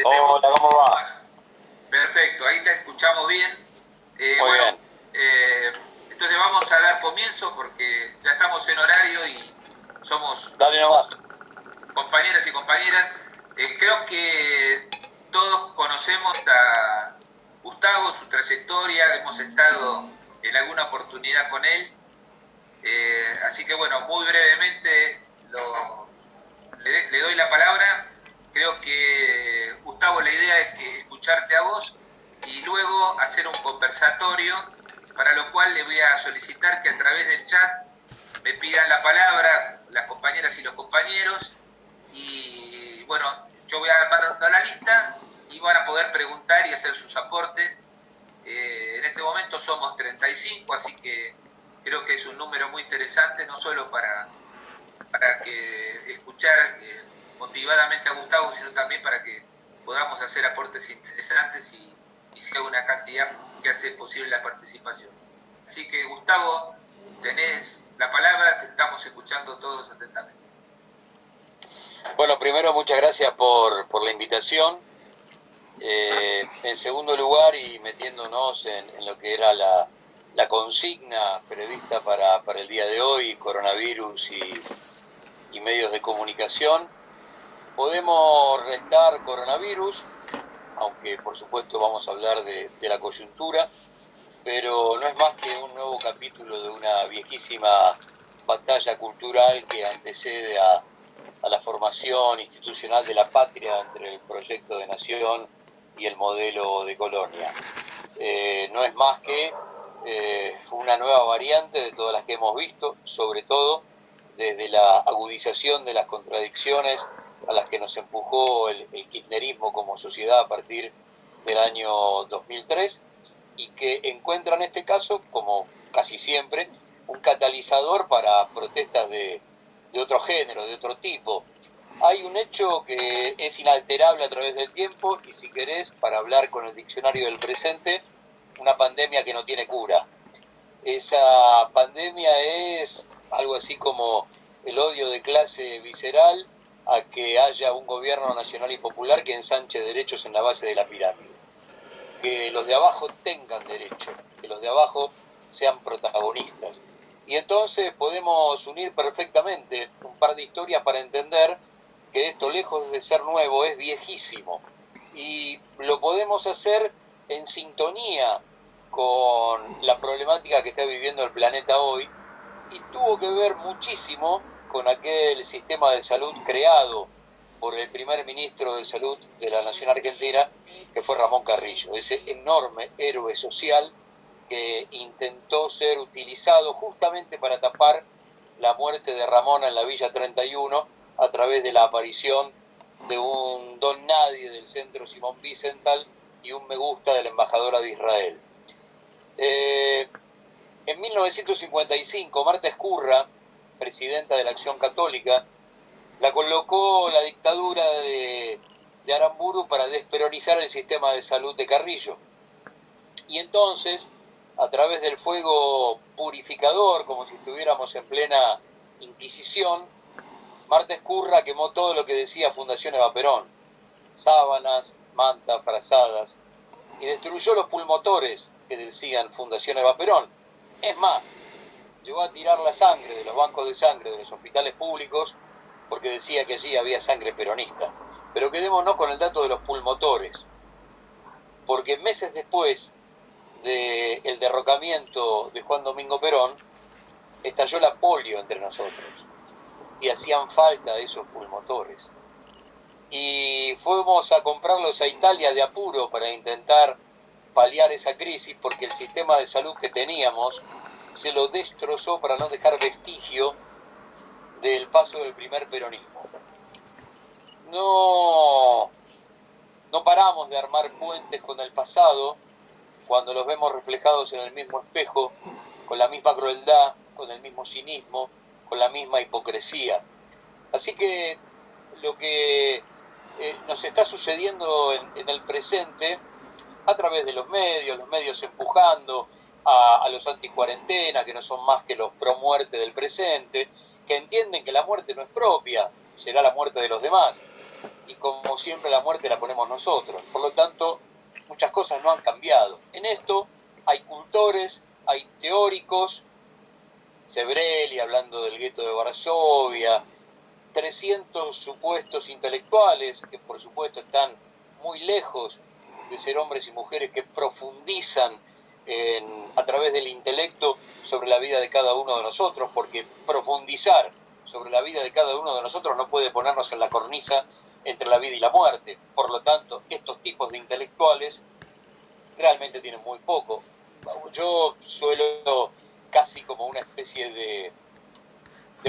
Hola, ¿cómo va? Perfecto, ahí te escuchamos bien. Muy bien. Eh, entonces vamos a dar comienzo porque ya estamos en horario y somos Dale nomás. compañeras y compañeras. Creo que todos conocemos a Gustavo, su trayectoria, hemos estado en alguna oportunidad con él. Así que bueno, muy brevemente le doy la palabra. Creo que, Gustavo, la idea es que escucharte a vos y luego hacer un conversatorio, para lo cual le voy a solicitar que a través del chat me pidan la palabra las compañeras y los compañeros y bueno, yo voy a armar la lista y van a poder preguntar y hacer sus aportes. En este momento somos 35, así que creo que es un número muy interesante, no solo para que escuchar motivadamente a Gustavo, sino también para que podamos hacer aportes interesantes y sea una cantidad que hace posible la participación. Así que, Gustavo, tenés la palabra, te estamos escuchando todos atentamente. Bueno, primero muchas gracias por la invitación. En segundo lugar, y metiéndonos en lo que era la consigna prevista para el día de hoy, coronavirus y medios de comunicación, podemos restar coronavirus, aunque por supuesto vamos a hablar de la coyuntura, pero no es más que un nuevo capítulo de una viejísima batalla cultural que antecede a la formación institucional de la patria entre el proyecto de nación y el modelo de colonia. No es más que una nueva variante de todas las que hemos visto, sobre todo desde la agudización de las contradicciones a las que nos empujó el kirchnerismo como sociedad a partir del año 2003 y que encuentra en este caso, como casi siempre, un catalizador para protestas de otro género, de otro tipo. Hay un hecho que es inalterable a través del tiempo y si querés, para hablar con el diccionario del presente, una pandemia que no tiene cura. Esa pandemia es algo así como el odio de clase visceral a que haya un gobierno nacional y popular que ensanche derechos en la base de la pirámide. Que los de abajo tengan derecho, que los de abajo sean protagonistas. Y entonces podemos unir perfectamente un par de historias para entender que esto, lejos de ser nuevo, es viejísimo. Y lo podemos hacer en sintonía con la problemática que está viviendo el planeta hoy y tuvo que ver muchísimo con aquel sistema de salud creado por el primer ministro de Salud de la Nación Argentina, que fue Ramón Carrillo, ese enorme héroe social que intentó ser utilizado justamente para tapar la muerte de Ramón en la Villa 31 a través de la aparición de un don nadie del centro Simón Wiesenthal y un me gusta de la embajadora de Israel. En 1955, Marta Ezcurra, presidenta de la Acción Católica, la colocó la dictadura de Aramburu para desperonizar el sistema de salud de Carrillo. Y entonces, a través del fuego purificador, como si estuviéramos en plena Inquisición, Marta Ezcurra quemó todo lo que decía Fundación Eva Perón, sábanas, mantas, frazadas, y destruyó los pulmotores que decían Fundación Eva Perón. Es más, llegó a tirar la sangre de los bancos de sangre de los hospitales públicos porque decía que allí había sangre peronista. Pero quedémonos con el dato de los pulmotores, porque meses después del derrocamiento de Juan Domingo Perón, estalló la polio entre nosotros y hacían falta esos pulmotores. Y fuimos a comprarlos a Italia de apuro para intentar paliar esa crisis porque el sistema de salud que teníamos se lo destrozó para no dejar vestigio del paso del primer peronismo. No paramos de armar puentes con el pasado cuando los vemos reflejados en el mismo espejo, con la misma crueldad, con el mismo cinismo, con la misma hipocresía. Así que lo que nos está sucediendo en el presente, a través de los medios empujando a los anticuarentena, que no son más que los pro muerte del presente, que entienden que la muerte no es propia, será la muerte de los demás, y como siempre la muerte la ponemos nosotros. Por lo tanto, muchas cosas no han cambiado. En esto hay cultores, hay teóricos, Sebrelli hablando del gueto de Varsovia, 300 supuestos intelectuales que por supuesto están muy lejos de ser hombres y mujeres que profundizan a través del intelecto sobre la vida de cada uno de nosotros, porque profundizar sobre la vida de cada uno de nosotros no puede ponernos en la cornisa entre la vida y la muerte. Por lo tanto, estos tipos de intelectuales realmente tienen muy poco. Yo suelo, casi como una especie de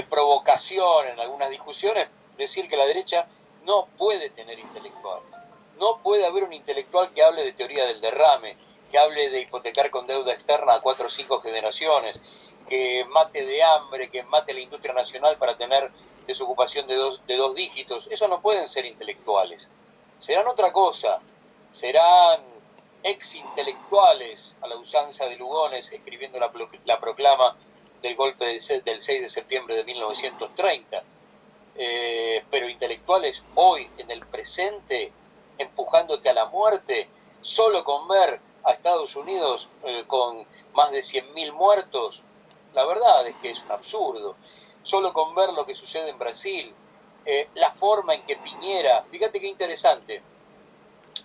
provocación en algunas discusiones, decir que la derecha no puede tener intelectuales. No puede haber un intelectual que hable de teoría del derrame, que hable de hipotecar con deuda externa a 4 o 5 generaciones, que mate de hambre, que mate la industria nacional para tener desocupación de dos dígitos. Eso no pueden ser intelectuales. Serán otra cosa. Serán ex-intelectuales a la usanza de Lugones escribiendo la proclama del golpe del 6 de septiembre de 1930. Pero intelectuales hoy, en el presente, empujándote a la muerte, solo con ver a Estados Unidos con más de 100.000 muertos, la verdad es que es un absurdo. Solo con ver lo que sucede en Brasil, la forma en que Piñera, fíjate qué interesante,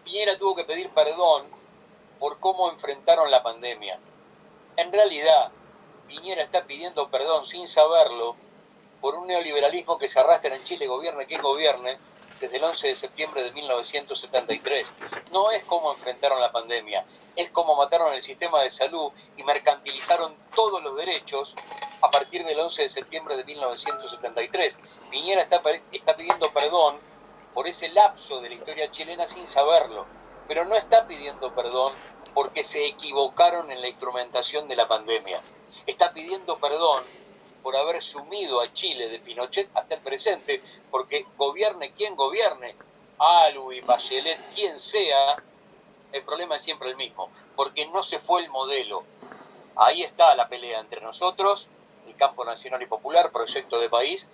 Piñera tuvo que pedir perdón por cómo enfrentaron la pandemia. En realidad, Piñera está pidiendo perdón sin saberlo por un neoliberalismo que se arrastra en Chile, gobierne quien gobierne, desde el 11 de septiembre de 1973. No es cómo enfrentaron la pandemia, es cómo mataron el sistema de salud y mercantilizaron todos los derechos a partir del 11 de septiembre de 1973. Piñera está pidiendo perdón por ese lapso de la historia chilena sin saberlo, pero no está pidiendo perdón porque se equivocaron en la instrumentación de la pandemia. Está pidiendo perdón por haber sumido a Chile de Pinochet hasta el presente, porque gobierne quien gobierne, Alui, Bachelet, quien sea, el problema es siempre el mismo, porque no se fue el modelo. Ahí está la pelea entre nosotros, el campo nacional y popular, proyecto de país,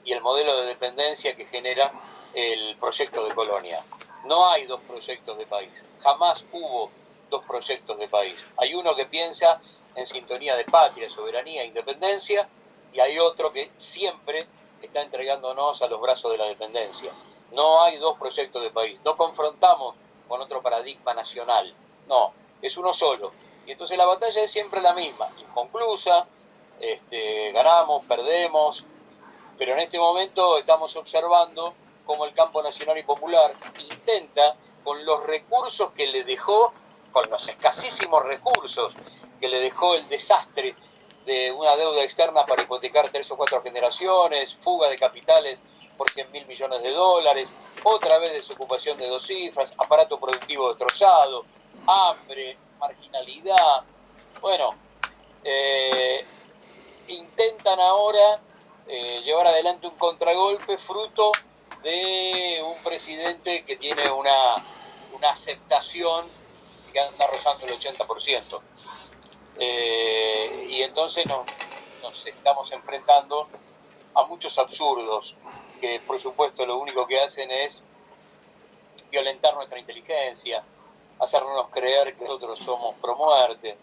y el modelo de dependencia que genera el proyecto de colonia. No hay dos proyectos de país, jamás hubo dos proyectos de país. Hay uno que piensa en sintonía de patria, soberanía, independencia, y hay otro que siempre está entregándonos a los brazos de la dependencia. No hay dos proyectos de país, no confrontamos con otro paradigma nacional, no, es uno solo. Y entonces la batalla es siempre la misma, inconclusa, ganamos, perdemos, pero en este momento estamos observando cómo el campo nacional y popular intenta, con los recursos que le dejó, con los escasísimos recursos que le dejó el desastre de una deuda externa para hipotecar 3 o 4 generaciones, fuga de capitales por 100.000 millones de dólares, otra vez desocupación de 2 cifras, aparato productivo destrozado, hambre, marginalidad. Bueno, intentan ahora llevar adelante un contragolpe fruto de un presidente que tiene una aceptación que anda rozando el 80%. Y entonces nos estamos enfrentando a muchos absurdos que por supuesto lo único que hacen es violentar nuestra inteligencia, hacernos creer que nosotros somos pro muerte,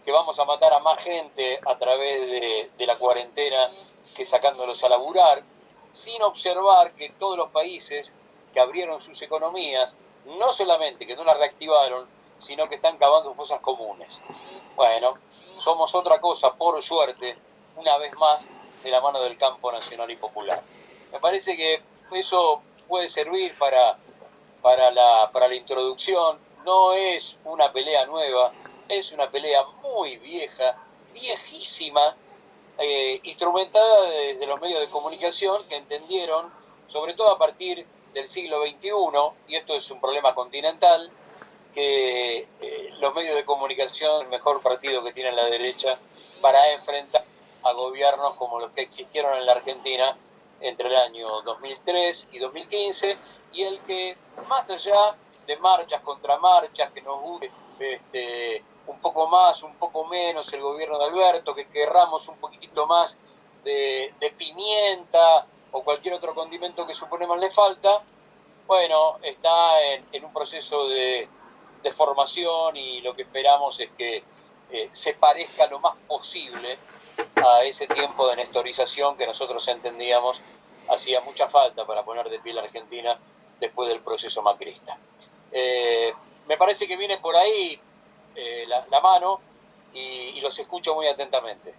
que vamos a matar a más gente a través de la cuarentena que sacándolos a laburar, sin observar que todos los países que abrieron sus economías, no solamente que no las reactivaron, sino que están cavando fosas comunes. Bueno, somos otra cosa, por suerte, una vez más, de la mano del campo nacional y popular. Me parece que eso puede servir para la introducción. No es una pelea nueva, es una pelea muy vieja, viejísima, instrumentada desde los medios de comunicación que entendieron, sobre todo a partir del siglo XXI, y esto es un problema continental, que los medios de comunicación, el mejor partido que tiene la derecha para enfrentar a gobiernos como los que existieron en la Argentina entre el año 2003 y 2015, y el que, más allá de marchas contra marchas, que nos guste un poco más, un poco menos el gobierno de Alberto, que querramos un poquitito más de pimienta o cualquier otro condimento que suponemos le falta, bueno, está en un proceso de formación y lo que esperamos es que se parezca lo más posible a ese tiempo de nestorización que nosotros entendíamos hacía mucha falta para poner de pie la Argentina después del proceso macrista. Me parece que viene por ahí la mano y los escucho muy atentamente.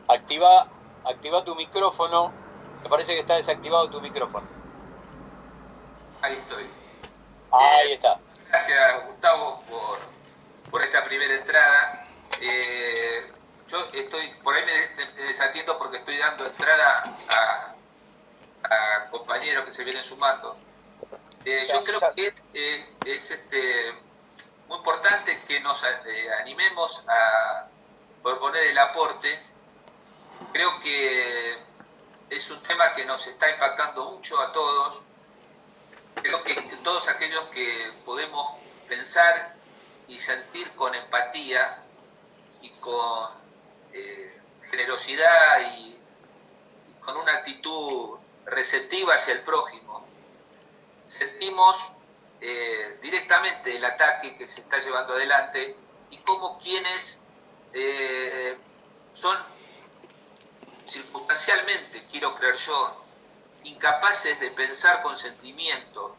Activa tu micrófono. Me parece que está desactivado tu micrófono. Ahí estoy. Ahí está. Gracias, Gustavo, por esta primera entrada. Yo estoy, por ahí me desatiendo porque estoy dando entrada a compañeros que se vienen sumando. Yo creo que es muy importante que nos animemos a proponer el aporte. Creo que es un tema que nos está impactando mucho a todos. Creo que todos aquellos que podemos pensar y sentir con empatía y con generosidad y con una actitud receptiva hacia el prójimo, sentimos directamente el ataque que se está llevando adelante y cómo quienes son circunstancialmente, quiero creer yo, incapaces de pensar con sentimiento,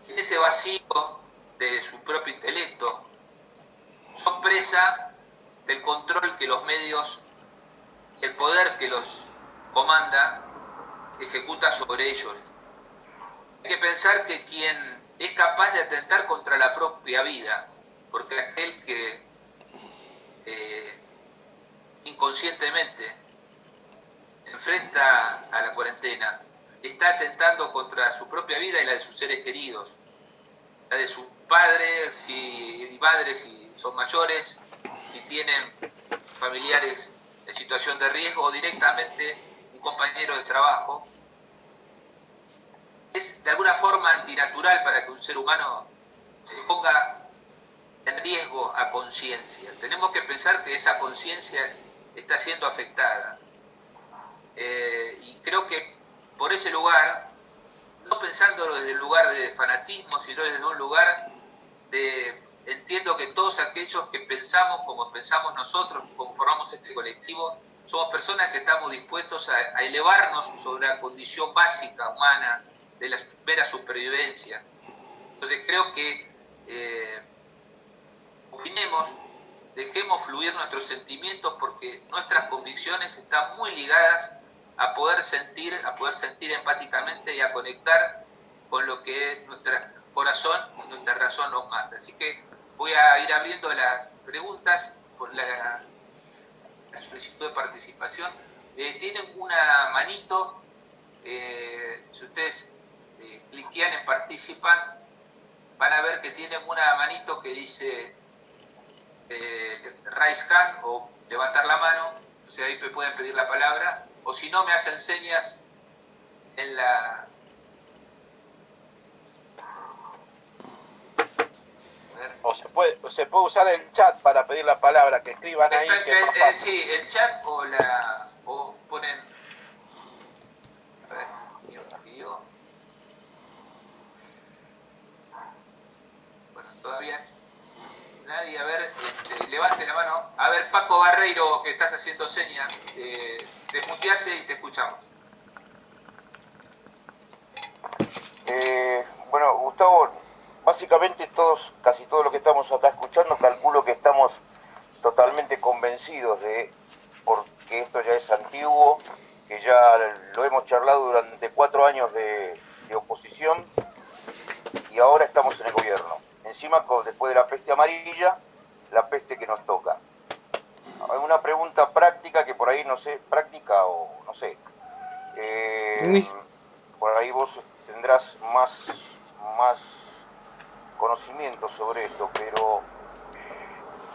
en ese vacío de su propio intelecto, son presa del control que los medios, el poder que los comanda, ejecuta sobre ellos. Hay que pensar que quien es capaz de atentar contra la propia vida, porque aquel que inconscientemente enfrenta a la cuarentena, está atentando contra su propia vida y la de sus seres queridos, la de sus padres y madres si son mayores, si tienen familiares en situación de riesgo o directamente un compañero de trabajo. Es de alguna forma antinatural para que un ser humano se ponga en riesgo a conciencia. Tenemos que pensar que esa conciencia está siendo afectada. Y creo que por ese lugar, no pensándolo desde el lugar de fanatismo, sino desde un lugar de, entiendo que todos aquellos que pensamos como pensamos nosotros, como formamos este colectivo, somos personas que estamos dispuestos a elevarnos sobre la condición básica humana de la mera supervivencia. Entonces creo que opinemos, dejemos fluir nuestros sentimientos porque nuestras convicciones están muy ligadas a poder sentir empáticamente y a conectar con lo que nuestro corazón y nuestra razón nos manda. Así que voy a ir abriendo las preguntas por la solicitud de participación. Tienen una manito, si ustedes cliquean en participan, van a ver que tienen una manito que dice raise hand o levantar la mano, entonces ahí me pueden pedir la palabra, o si no me hacen señas en la... O se puede usar el chat para pedir la palabra, que escriban ahí. Sí, el chat o ponen... A ver, yo. Bueno, todavía nadie, a ver, levante la mano. A ver, Paco Barreiro, que estás haciendo señas, desmuteate y te escuchamos. Bueno, Gustavo, básicamente casi todos los que estamos acá escuchando, calculo que estamos totalmente convencidos de, porque esto ya es antiguo, que ya lo hemos charlado durante 4 años de oposición y ahora estamos en el gobierno. Encima, después de la peste amarilla, la peste que nos toca. Hay una pregunta práctica que por ahí no sé, práctica o no sé. Por ahí vos tendrás más conocimiento sobre esto, pero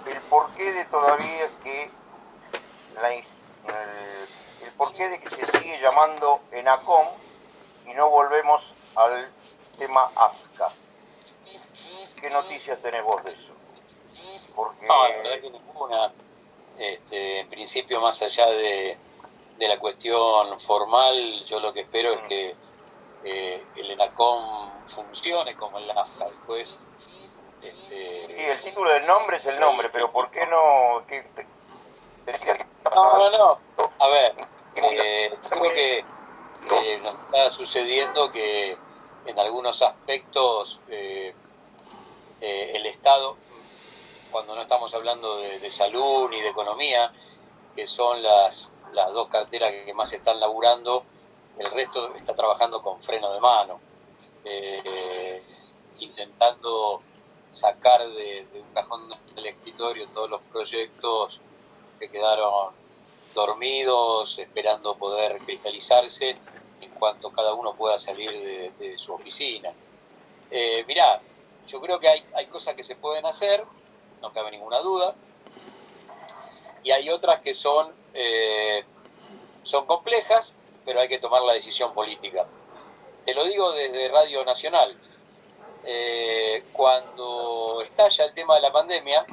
el porqué de todavía que el porqué de que se sigue llamando ENACOM y no volvemos al tema AFSCA. ¿Qué noticias tenés vos de eso? Porque... No, la verdad que ninguna. En principio, más allá de la cuestión formal, yo lo que espero es que el ENACOM funcione como el AFCA. Después, sí, el título del nombre es el nombre, pero ¿por qué no? No. A ver, creo que nos está sucediendo que en algunos aspectos el Estado, cuando no estamos hablando de salud ni de economía, que son las dos carteras que más están laburando, el resto está trabajando con freno de mano, intentando sacar de un cajón del escritorio todos los proyectos que quedaron dormidos, esperando poder cristalizarse en cuanto cada uno pueda salir de su oficina. Mirá, yo creo que hay cosas que se pueden hacer, no cabe ninguna duda, y hay otras que son complejas, pero hay que tomar la decisión política. Te lo digo desde Radio Nacional. Cuando estalla el tema de la pandemia,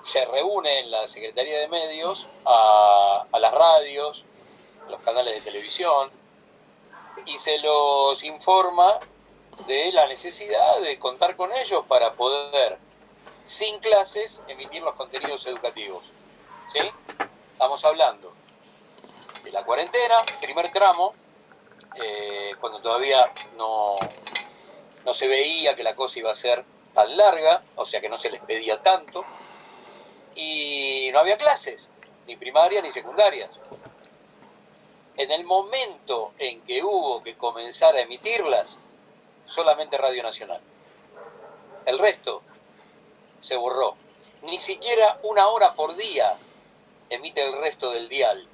se reúne en la Secretaría de Medios a las radios, a los canales de televisión, y se los informa de la necesidad de contar con ellos para poder, sin clases, emitir los contenidos educativos. ¿Sí? Estamos hablando de la cuarentena, primer tramo, cuando todavía no se veía que la cosa iba a ser tan larga, o sea que no se les pedía tanto, y no había clases, ni primarias ni secundarias. En el momento en que hubo que comenzar a emitirlas, solamente Radio Nacional. El resto se borró. Ni siquiera una hora por día emite el resto del dial.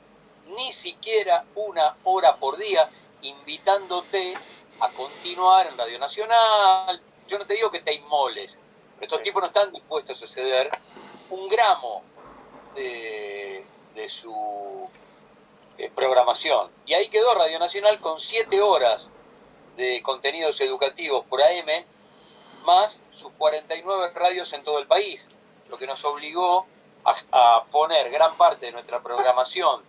Ni siquiera una hora por día, invitándote a continuar en Radio Nacional. Yo no te digo que te inmoles, pero estos tipos no están dispuestos a ceder un gramo de su programación. Y ahí quedó Radio Nacional con 7 horas de contenidos educativos por AM, más sus 49 radios en todo el país, lo que nos obligó a poner gran parte de nuestra programación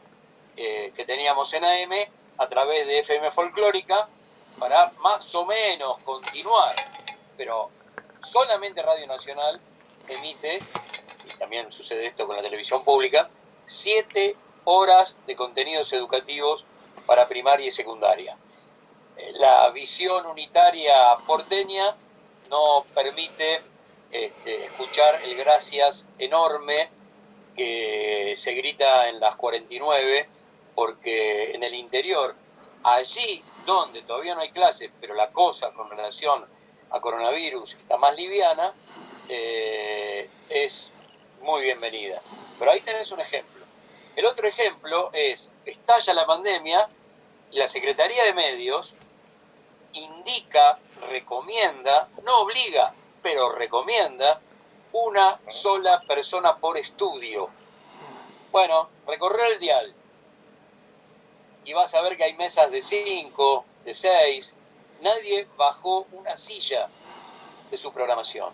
que teníamos en AM a través de FM Folclórica para más o menos continuar, pero solamente Radio Nacional emite, y también sucede esto con la televisión pública, 7 horas de contenidos educativos para primaria y secundaria. La visión unitaria porteña no permite escuchar el gracias enorme que se grita en las 49, porque en el interior, allí donde todavía no hay clases, pero la cosa con relación a coronavirus está más liviana, es muy bienvenida. Pero ahí tenés un ejemplo. El otro ejemplo es, estalla la pandemia y la Secretaría de Medios indica, recomienda, no obliga, pero recomienda una sola persona por estudio. Bueno, recorrer el dial y vas a ver que hay mesas de 5, de 6, nadie bajó una silla de su programación.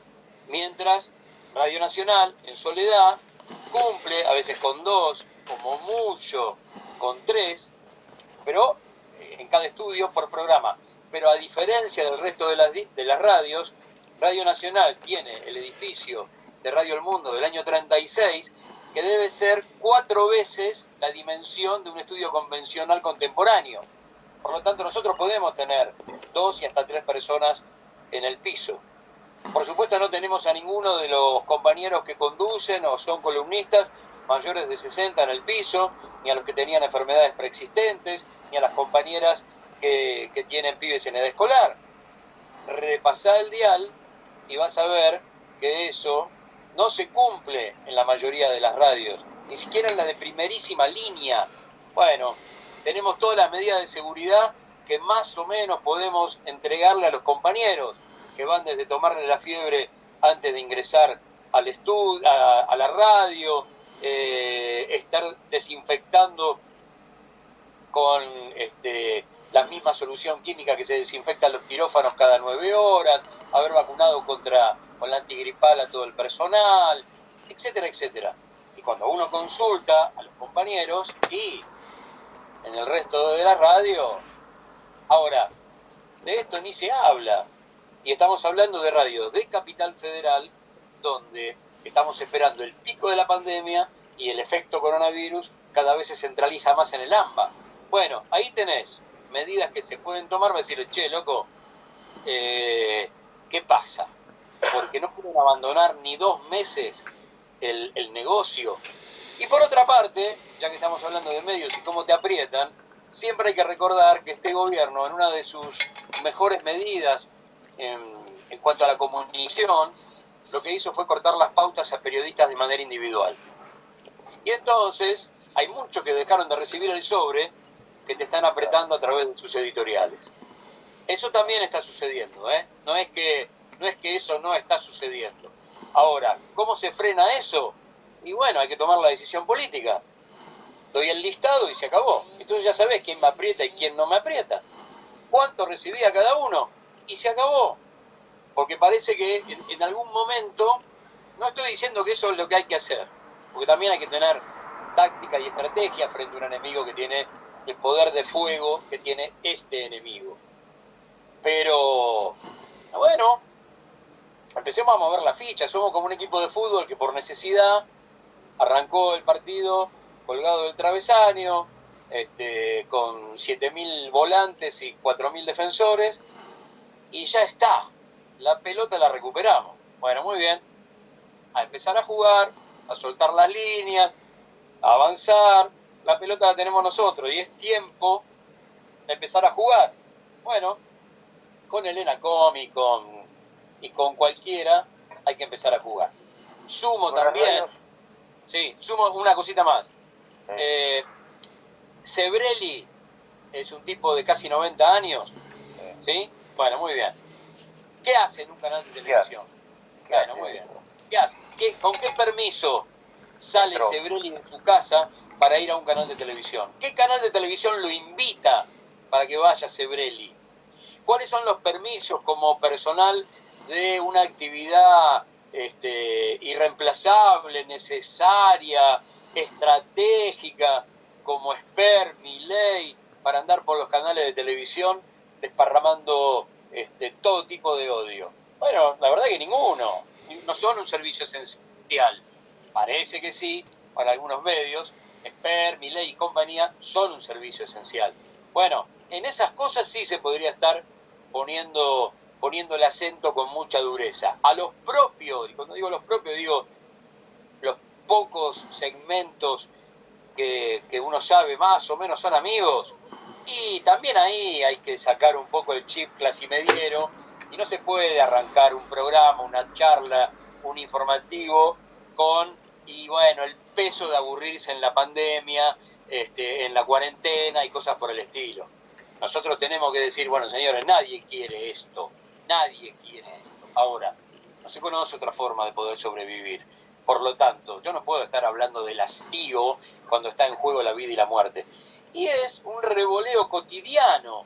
Mientras Radio Nacional, en soledad, cumple a veces con 2, como mucho con 3, pero en cada estudio por programa. Pero a diferencia del resto de las radios, Radio Nacional tiene el edificio de Radio El Mundo del año 36, que debe ser 4 veces la dimensión de un estudio convencional contemporáneo. Por lo tanto, nosotros podemos tener 2 y hasta 3 personas en el piso. Por supuesto, no tenemos a ninguno de los compañeros que conducen o son columnistas mayores de 60 en el piso, ni a los que tenían enfermedades preexistentes, ni a las compañeras que tienen pibes en edad escolar. Repasá el dial y vas a ver que eso no se cumple en la mayoría de las radios, ni siquiera en las de primerísima línea. Bueno, tenemos todas las medidas de seguridad que más o menos podemos entregarle a los compañeros, que van desde tomarle la fiebre antes de ingresar al estudio, a la radio, estar desinfectando con la misma solución química que se desinfectan los quirófanos cada 9 horas, haber vacunado con la antigripal a todo el personal. etcétera, etcétera. Y cuando uno consulta a los compañeros y en el resto de la radio, ahora, de esto ni se habla. Y estamos hablando de radio de Capital Federal, donde estamos esperando el pico de la pandemia y el efecto coronavirus cada vez se centraliza más en el AMBA. Bueno, ahí tenés medidas que se pueden tomar, va a decir, che, loco, ¿qué pasa? Porque no pueden abandonar ni 2 meses el negocio. Y por otra parte, ya que estamos hablando de medios y cómo te aprietan, siempre hay que recordar que este gobierno, en una de sus mejores medidas en cuanto a la comunicación, lo que hizo fue cortar las pautas a periodistas de manera individual. Y entonces hay muchos que dejaron de recibir el sobre que te están apretando a través de sus editoriales. Eso también está sucediendo, ¿eh? No es que eso no está sucediendo. Ahora, ¿cómo se frena eso? Y bueno, hay que tomar la decisión política. Doy el listado y se acabó. Entonces ya sabés quién me aprieta y quién no me aprieta. ¿Cuánto recibía cada uno? Y se acabó. Porque parece que en algún momento, no estoy diciendo que eso es lo que hay que hacer, porque también hay que tener táctica y estrategia frente a un enemigo que tiene el poder de fuego que tiene este enemigo. Pero, bueno, empecemos a mover la ficha. Somos como un equipo de fútbol que por necesidad arrancó el partido colgado del travesaño, con 7.000 volantes y 4.000 defensores, y ya está. La pelota la recuperamos. Bueno, muy bien. A empezar a jugar, a soltar las líneas, a avanzar. La pelota la tenemos nosotros y es tiempo de empezar a jugar. Bueno, con Elena Com y con cualquiera hay que empezar a jugar. Sumo también. Sí, sumo una cosita más. Sebrelli es un tipo de casi 90 años. ¿Sí? Bueno, muy bien. ¿Qué hace en un canal de televisión? Bueno, muy bien. ¿Qué hace? ¿Con qué permiso sale Sebrelli de su casa para ir a un canal de televisión? ¿Qué canal de televisión lo invita para que vaya Sebrelli? ¿Cuáles son los permisos como personal de una actividad irreemplazable, necesaria, estratégica, como Esper, Milei, para andar por los canales de televisión desparramando todo tipo de odio? Bueno, la verdad que ninguno. No son un servicio esencial. Parece que sí, para algunos medios. Esper, Milei y compañía son un servicio esencial. Bueno, en esas cosas sí se podría estar poniendo el acento con mucha dureza. A los propios, y cuando digo los propios, digo los pocos segmentos que uno sabe más o menos son amigos, y también ahí hay que sacar un poco el chip clasimediero, y no se puede arrancar un programa, una charla, un informativo el peso de aburrirse en la pandemia, en la cuarentena y cosas por el estilo. Nosotros tenemos que decir, bueno, señores, nadie quiere esto. Ahora, no se conoce otra forma de poder sobrevivir. Por lo tanto, yo no puedo estar hablando del hastío cuando está en juego la vida y la muerte. Y es un revoleo cotidiano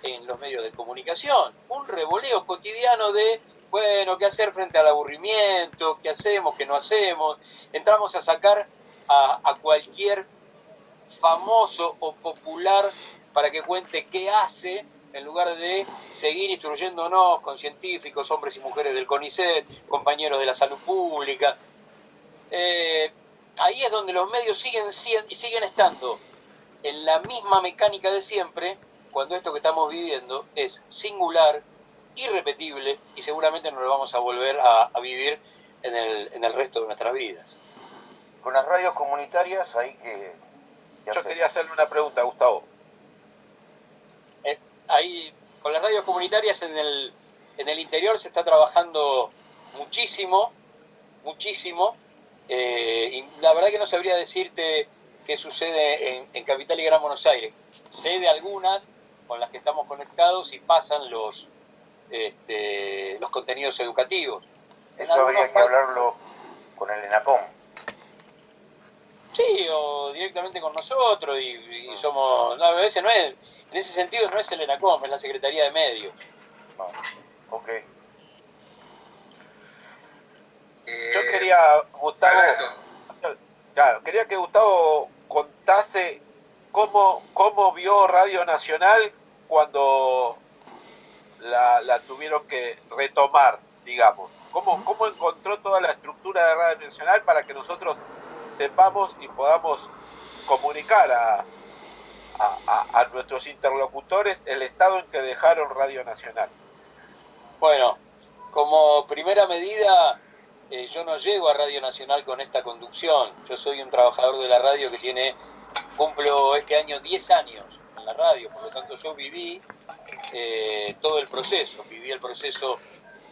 en los medios de comunicación. Un revoleo cotidiano de, bueno, qué hacer frente al aburrimiento, qué hacemos, qué no hacemos. Entramos a sacar a cualquier famoso o popular para que cuente qué hace, en lugar de seguir instruyéndonos con científicos, hombres y mujeres del CONICET, compañeros de la salud pública. Ahí es donde los medios siguen estando en la misma mecánica de siempre, cuando esto que estamos viviendo es singular, irrepetible, y seguramente no lo vamos a volver a vivir en el resto de nuestras vidas. Con las radios comunitarias hay que... Yo quería hacerle una pregunta a Gustavo. Ahí, con las radios comunitarias en el interior se está trabajando muchísimo, y la verdad que no sabría decirte qué sucede en Capital y Gran Buenos Aires. Sé de algunas con las que estamos conectados y pasan los contenidos educativos. Eso habría que hablarlo con el ENACOM. Sí, o directamente con nosotros, y somos... No, a veces no es, en ese sentido no es el ENACOM, es la Secretaría de Medios. Ok. Yo quería, Gustavo, claro, quería que Gustavo contase cómo vio Radio Nacional cuando la tuvieron que retomar, digamos. ¿Cómo encontró toda la estructura de Radio Nacional para que nosotros sepamos y podamos comunicar a nuestros interlocutores el estado en que dejaron Radio Nacional? Bueno, como primera medida, yo no llego a Radio Nacional con esta conducción. Yo soy un trabajador de la radio que cumplo este año 10 años en la radio, por lo tanto yo viví todo el proceso. Viví el proceso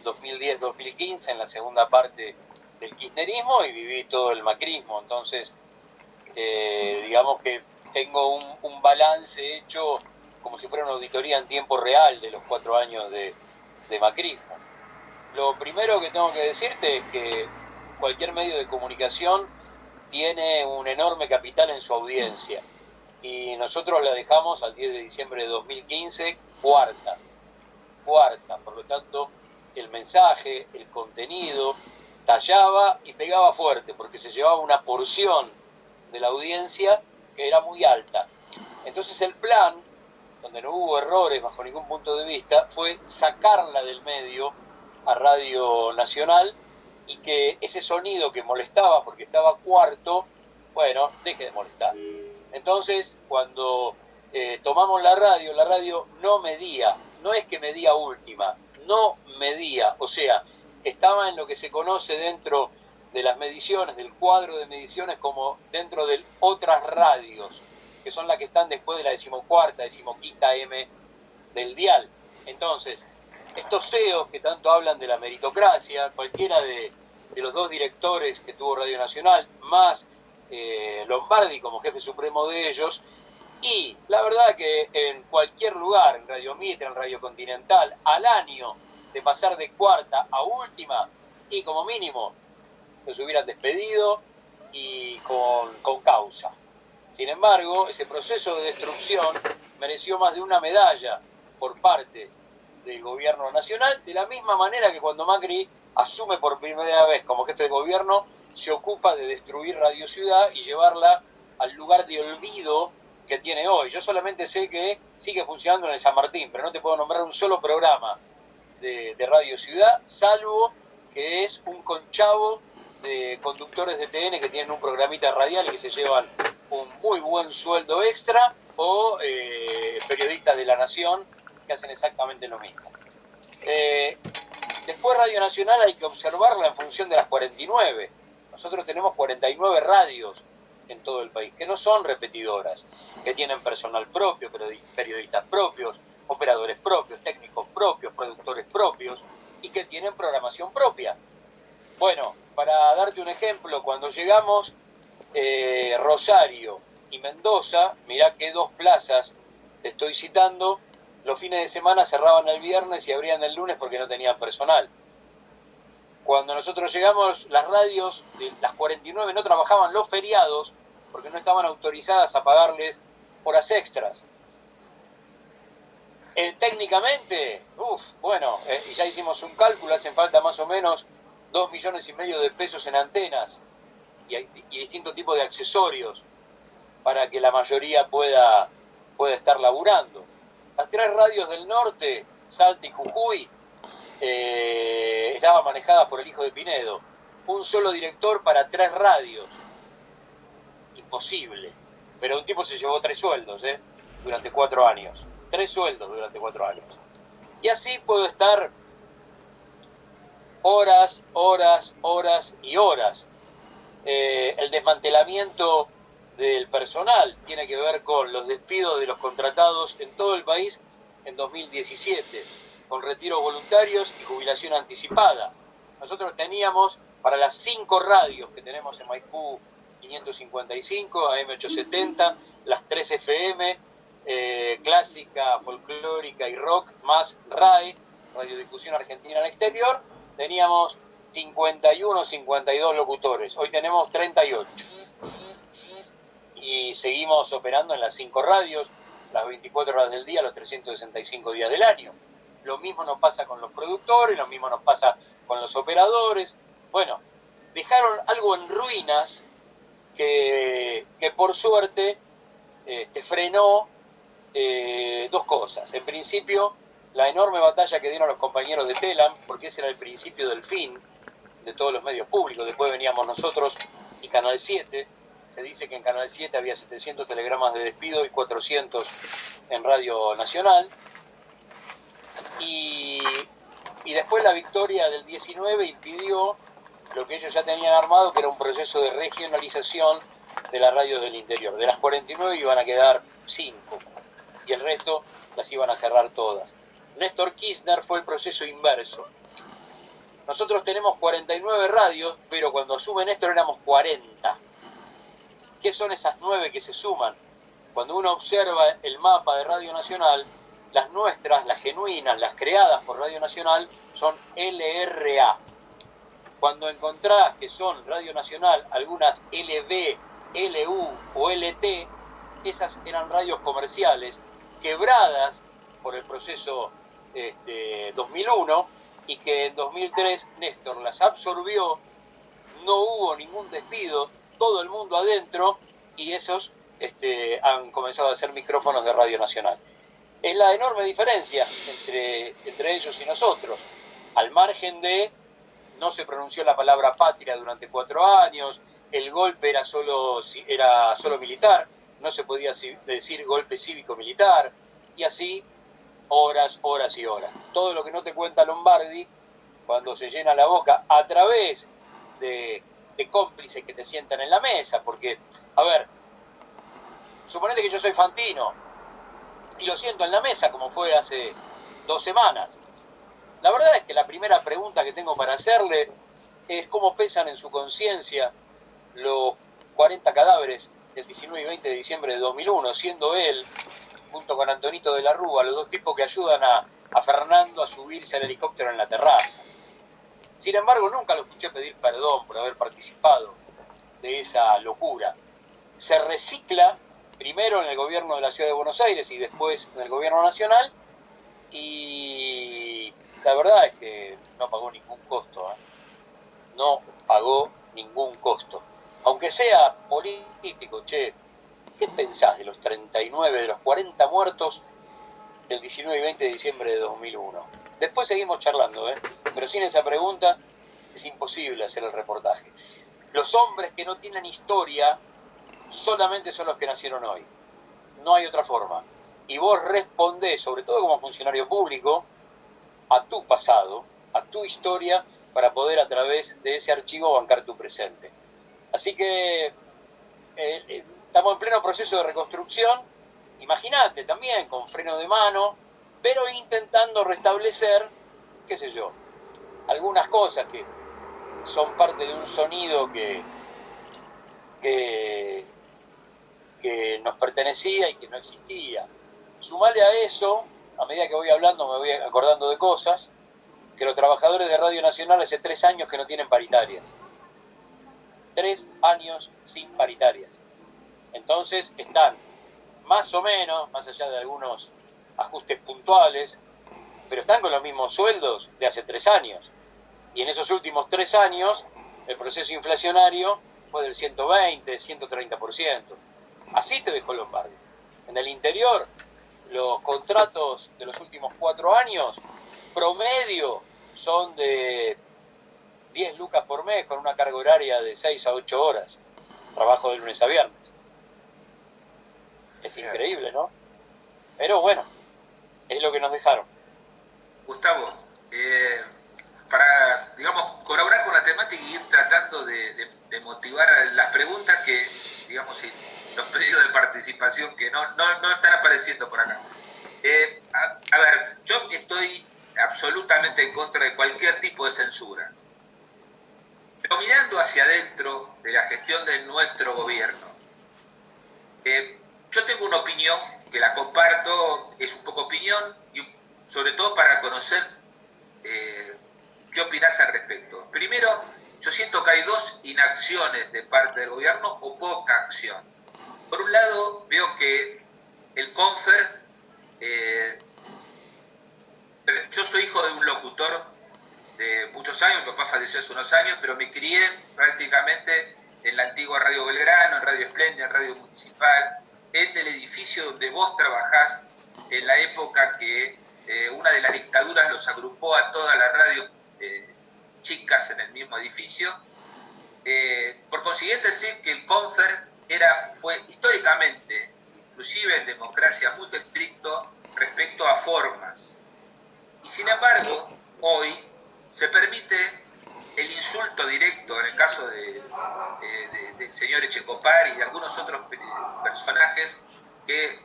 2010-2015 en la segunda parte del kirchnerismo y viví todo el macrismo. Entonces, digamos que tengo un balance hecho como si fuera una auditoría en tiempo real de los 4 años de macrismo. Lo primero que tengo que decirte es que cualquier medio de comunicación tiene un enorme capital en su audiencia y nosotros la dejamos al 10 de diciembre de 2015 cuarta, por lo tanto el mensaje, el contenido tallaba y pegaba fuerte porque se llevaba una porción de la audiencia que era muy alta. Entonces el plan, donde no hubo errores bajo ningún punto de vista, fue sacarla del medio a Radio Nacional y que ese sonido que molestaba porque estaba cuarto, bueno, deje de molestar. Entonces, cuando tomamos la radio no medía, no es que medía última, no medía, o sea, estaba en lo que se conoce dentro de las mediciones, del cuadro de mediciones, como dentro de otras radios, que son las que están después de la 14ª, 15ª M del dial. Entonces, estos CEOs que tanto hablan de la meritocracia, cualquiera de los 2 directores que tuvo Radio Nacional, más Lombardi como jefe supremo de ellos, y la verdad que en cualquier lugar, en Radio Mitra, en Radio Continental, al año de pasar de cuarta a última, y como mínimo los hubieran despedido y con causa. Sin embargo, ese proceso de destrucción mereció más de una medalla por parte del gobierno nacional, de la misma manera que cuando Macri asume por primera vez como jefe de gobierno, se ocupa de destruir Radio Ciudad y llevarla al lugar de olvido que tiene hoy. Yo solamente sé que sigue funcionando en el San Martín, pero no te puedo nombrar un solo programa de Radio Ciudad, salvo que es un conchavo de conductores de TN que tienen un programita radial y que se llevan un muy buen sueldo extra, o periodistas de La Nación que hacen exactamente lo mismo. Después Radio Nacional hay que observarla en función de las 49. Nosotros tenemos 49 radios en todo el país, que no son repetidoras, que tienen personal propio, periodistas propios, operadores propios, técnicos propios, productores propios, y que tienen programación propia. Bueno, para darte un ejemplo, cuando llegamos Rosario y Mendoza, mirá qué 2 plazas te estoy citando, los fines de semana cerraban el viernes y abrían el lunes porque no tenían personal. Cuando nosotros llegamos, las radios de las 49 no trabajaban los feriados porque no estaban autorizadas a pagarles horas extras. Técnicamente, y ya hicimos un cálculo, hacen falta más o menos 2,5 millones de pesos en antenas y distintos tipos de accesorios para que la mayoría pueda estar laburando. Las 3 radios del norte, Salta y Jujuy, estaban manejadas por el hijo de Pinedo. Un solo director para 3 radios. Imposible. Pero un tipo se llevó 3 sueldos, durante 4 años. 3 sueldos durante 4 años. Y así puedo estar horas y horas. El desmantelamiento del personal tiene que ver con los despidos de los contratados en todo el país en 2017, con retiros voluntarios y jubilación anticipada. Nosotros teníamos para las 5 radios que tenemos en Maipú, 555, AM870, las 3 FM, clásica, folclórica y rock, más RAE, Radiodifusión Argentina al Exterior, teníamos 51, 52 locutores. Hoy tenemos 38. Y seguimos operando en las 5 radios, las 24 horas del día, los 365 días del año. Lo mismo nos pasa con los productores, lo mismo nos pasa con los operadores. Bueno, dejaron algo en ruinas que por suerte frenó dos cosas. En principio, la enorme batalla que dieron los compañeros de Telam, porque ese era el principio del fin de todos los medios públicos. Después veníamos nosotros y Canal 7. Se dice que en Canal 7 había 700 telegramas de despido y 400 en Radio Nacional. Y después la victoria del 19 impidió lo que ellos ya tenían armado, que era un proceso de regionalización de las radios del interior. De las 49 iban a quedar 5 y el resto las iban a cerrar todas. Néstor Kirchner fue el proceso inverso. Nosotros tenemos 49 radios, pero cuando asume Néstor éramos 40. ¿Qué son esas 9 que se suman? Cuando uno observa el mapa de Radio Nacional, las nuestras, las genuinas, las creadas por Radio Nacional, son LRA. Cuando encontrás que son Radio Nacional algunas LB, LU o LT, esas eran radios comerciales, quebradas por el proceso 2001, y que en 2003 Néstor las absorbió, no hubo ningún despido, todo el mundo adentro, y esos han comenzado a hacer micrófonos de Radio Nacional. Es la enorme diferencia entre ellos y nosotros, al margen de no se pronunció la palabra patria durante 4 años, el golpe era solo militar, no se podía decir golpe cívico-militar, y así horas y horas. Todo lo que no te cuenta Lombardi, cuando se llena la boca a través de cómplices que te sientan en la mesa, porque, a ver, suponete que yo soy Fantino y lo siento en la mesa como fue hace 2 semanas. La verdad es que la primera pregunta que tengo para hacerle es cómo pesan en su conciencia los 40 cadáveres del 19 y 20 de diciembre de 2001, siendo él, junto con Antonito de la Rúa, los 2 tipos que ayudan a Fernando a subirse al helicóptero en la terraza. Sin embargo, nunca lo escuché pedir perdón por haber participado de esa locura. Se recicla primero en el gobierno de la Ciudad de Buenos Aires y después en el gobierno nacional, y la verdad es que no pagó ningún costo, no pagó ningún costo. Aunque sea político, che, ¿qué pensás de los 39, de los 40 muertos del 19 y 20 de diciembre de 2001? Después seguimos charlando, pero sin esa pregunta es imposible hacer el reportaje. Los hombres que no tienen historia solamente son los que nacieron hoy. No hay otra forma. Y vos respondés, sobre todo como funcionario público, a tu pasado, a tu historia, para poder a través de ese archivo bancar tu presente. Así que estamos en pleno proceso de reconstrucción, imagínate, también con freno de mano, pero intentando restablecer, qué sé yo, algunas cosas que son parte de un sonido que nos pertenecía y que no existía. Sumale a eso, a medida que voy hablando me voy acordando de cosas, que los trabajadores de Radio Nacional hace 3 años que no tienen paritarias. 3 años sin paritarias. Entonces están más o menos, más allá de algunos ajustes puntuales, pero están con los mismos sueldos de hace 3 años. Y en esos últimos 3 años el proceso inflacionario fue del 120, 130%. Así te dejó Lombardi. En el interior, los contratos de los últimos 4 años, promedio, son de 10 lucas por mes, con una carga horaria de 6 a 8 horas. Trabajo de lunes a viernes. Es increíble, ¿no? Pero bueno, es lo que nos dejaron. Gustavo, para, digamos, colaborar con la temática y ir tratando de motivar a las preguntas que, digamos, los pedidos de participación que no están apareciendo por acá. A ver, yo estoy absolutamente en contra de cualquier tipo de censura. Pero mirando hacia adentro de la gestión de nuestro gobierno, yo tengo una opinión que la comparto, es un poco opinión, y sobre todo para conocer qué opinás al respecto. Primero, yo siento que hay 2 inacciones de parte del gobierno o poca acción. Por un lado, veo que el CONFER, yo soy hijo de un locutor de muchos años, mi papá falleció hace unos años, pero me crié prácticamente en la antigua Radio Belgrano, en Radio Espléndida, en Radio Municipal, en el edificio donde vos trabajás, en la época que una de las dictaduras los agrupó a todas las radios chicas en el mismo edificio. Por consiguiente, sé que el CONFER fue históricamente, inclusive en democracia, muy estricto respecto a formas. Y sin embargo, hoy se permite el insulto directo, en el caso del señor Echecopar y de algunos otros personajes que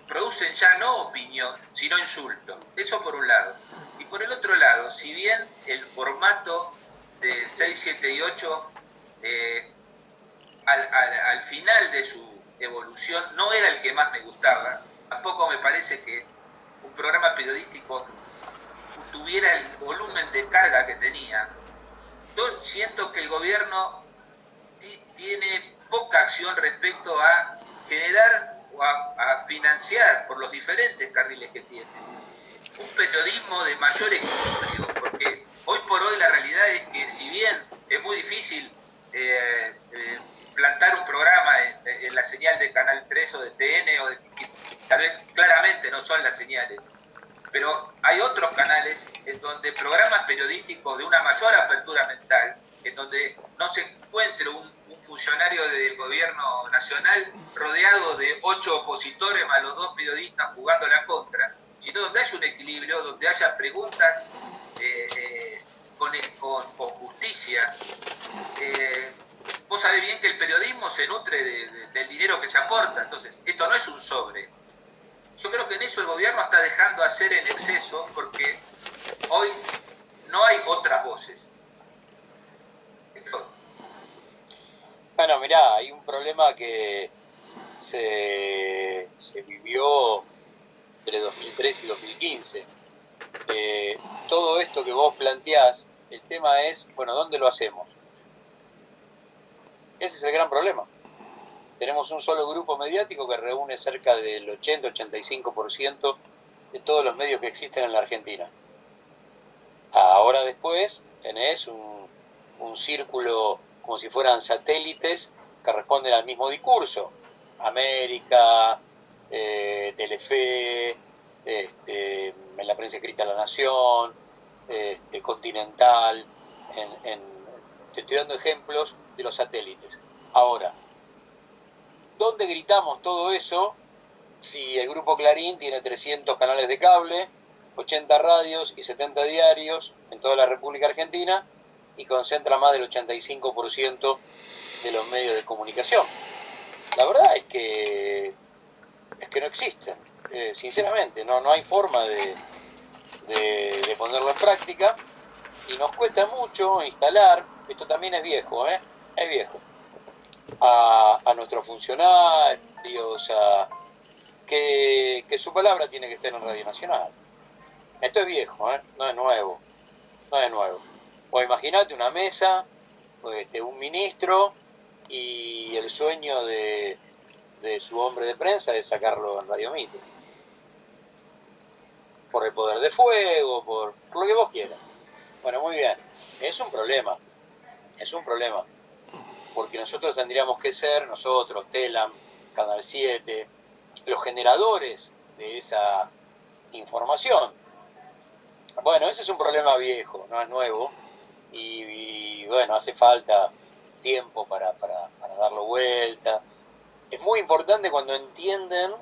producen ya no opinión, sino insulto. Eso por un lado. Y por el otro lado, si bien el formato de 6, 7 y 8 al final de su evolución no era el que más me gustaba, tampoco me parece que un programa periodístico tuviera el volumen de carga que tenía. Yo siento que el gobierno tiene poca acción respecto a generar o a financiar por los diferentes carriles que tiene un periodismo de mayor equilibrio, porque hoy por hoy la realidad es que si bien es muy difícil plantar un programa en la señal de Canal 3 o de TN, o que tal vez claramente no son las señales, pero hay otros canales en donde programas periodísticos de una mayor apertura mental, en donde no se encuentre un funcionario del gobierno nacional rodeado de 8 opositores más los 2 periodistas jugando la contra, sino donde haya un equilibrio, donde haya preguntas con justicia. Vos sabés bien que el periodismo se nutre del dinero que se aporta, entonces esto no es un sobre. Yo creo que en eso el gobierno está dejando hacer en exceso, porque hoy no hay otras voces. Bueno, mirá, hay un problema que se vivió entre 2003 y 2015. Todo esto que vos planteás, el tema es, bueno, ¿dónde lo hacemos? Ese es el gran problema. Tenemos un solo grupo mediático que reúne cerca del 80-85% de todos los medios que existen en la Argentina. Ahora después tenés un círculo como si fueran satélites que responden al mismo discurso. América, Telefe, en la prensa escrita La Nación, Continental, te estoy dando ejemplos de los satélites. Ahora, ¿dónde gritamos todo eso si el Grupo Clarín tiene 300 canales de cable, 80 radios y 70 diarios en toda la República Argentina y concentra más del 85% de los medios de comunicación? La verdad es que no existen, sinceramente, no hay forma de ponerlo en práctica y nos cuesta mucho instalar, esto también es viejo, es viejo, a nuestros funcionarios, que su palabra tiene que estar en Radio Nacional. Esto es viejo, no es nuevo, no es nuevo. O imagínate una mesa, un ministro y el sueño de su hombre de prensa es sacarlo en Radio Mitre. Por el poder de fuego, por lo que vos quieras. Bueno, muy bien, es un problema, porque nosotros tendríamos que ser, nosotros, Telam, Canal 7, los generadores de esa información. Bueno, ese es un problema viejo, no es nuevo, y bueno, hace falta tiempo para darlo vuelta. Es muy importante cuando entienden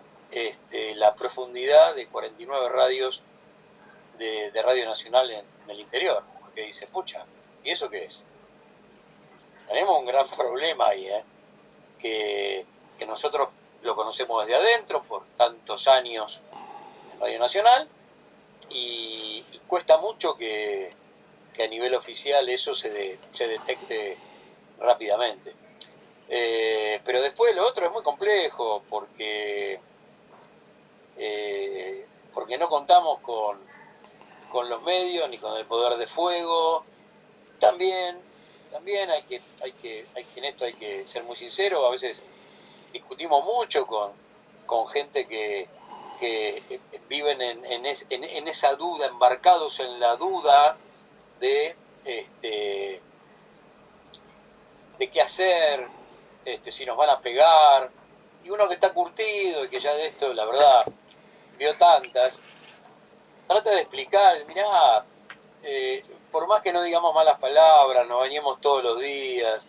la profundidad de 49 radios de Radio Nacional en el interior, porque dice, pucha, ¿y eso qué es? Tenemos un gran problema ahí, que nosotros lo conocemos desde adentro por tantos años en Radio Nacional y cuesta mucho que a nivel oficial eso se detecte rápidamente. Pero después lo otro es muy complejo porque no contamos con los medios ni con el poder de fuego. También hay que en esto hay que ser muy sincero. A veces discutimos mucho con gente que viven en esa duda, embarcados en la duda de de qué hacer, si nos van a pegar, y uno que está curtido y que ya de esto, la verdad, vio tantas, trata de explicar, mirá, por más que no digamos malas palabras, nos bañemos todos los días,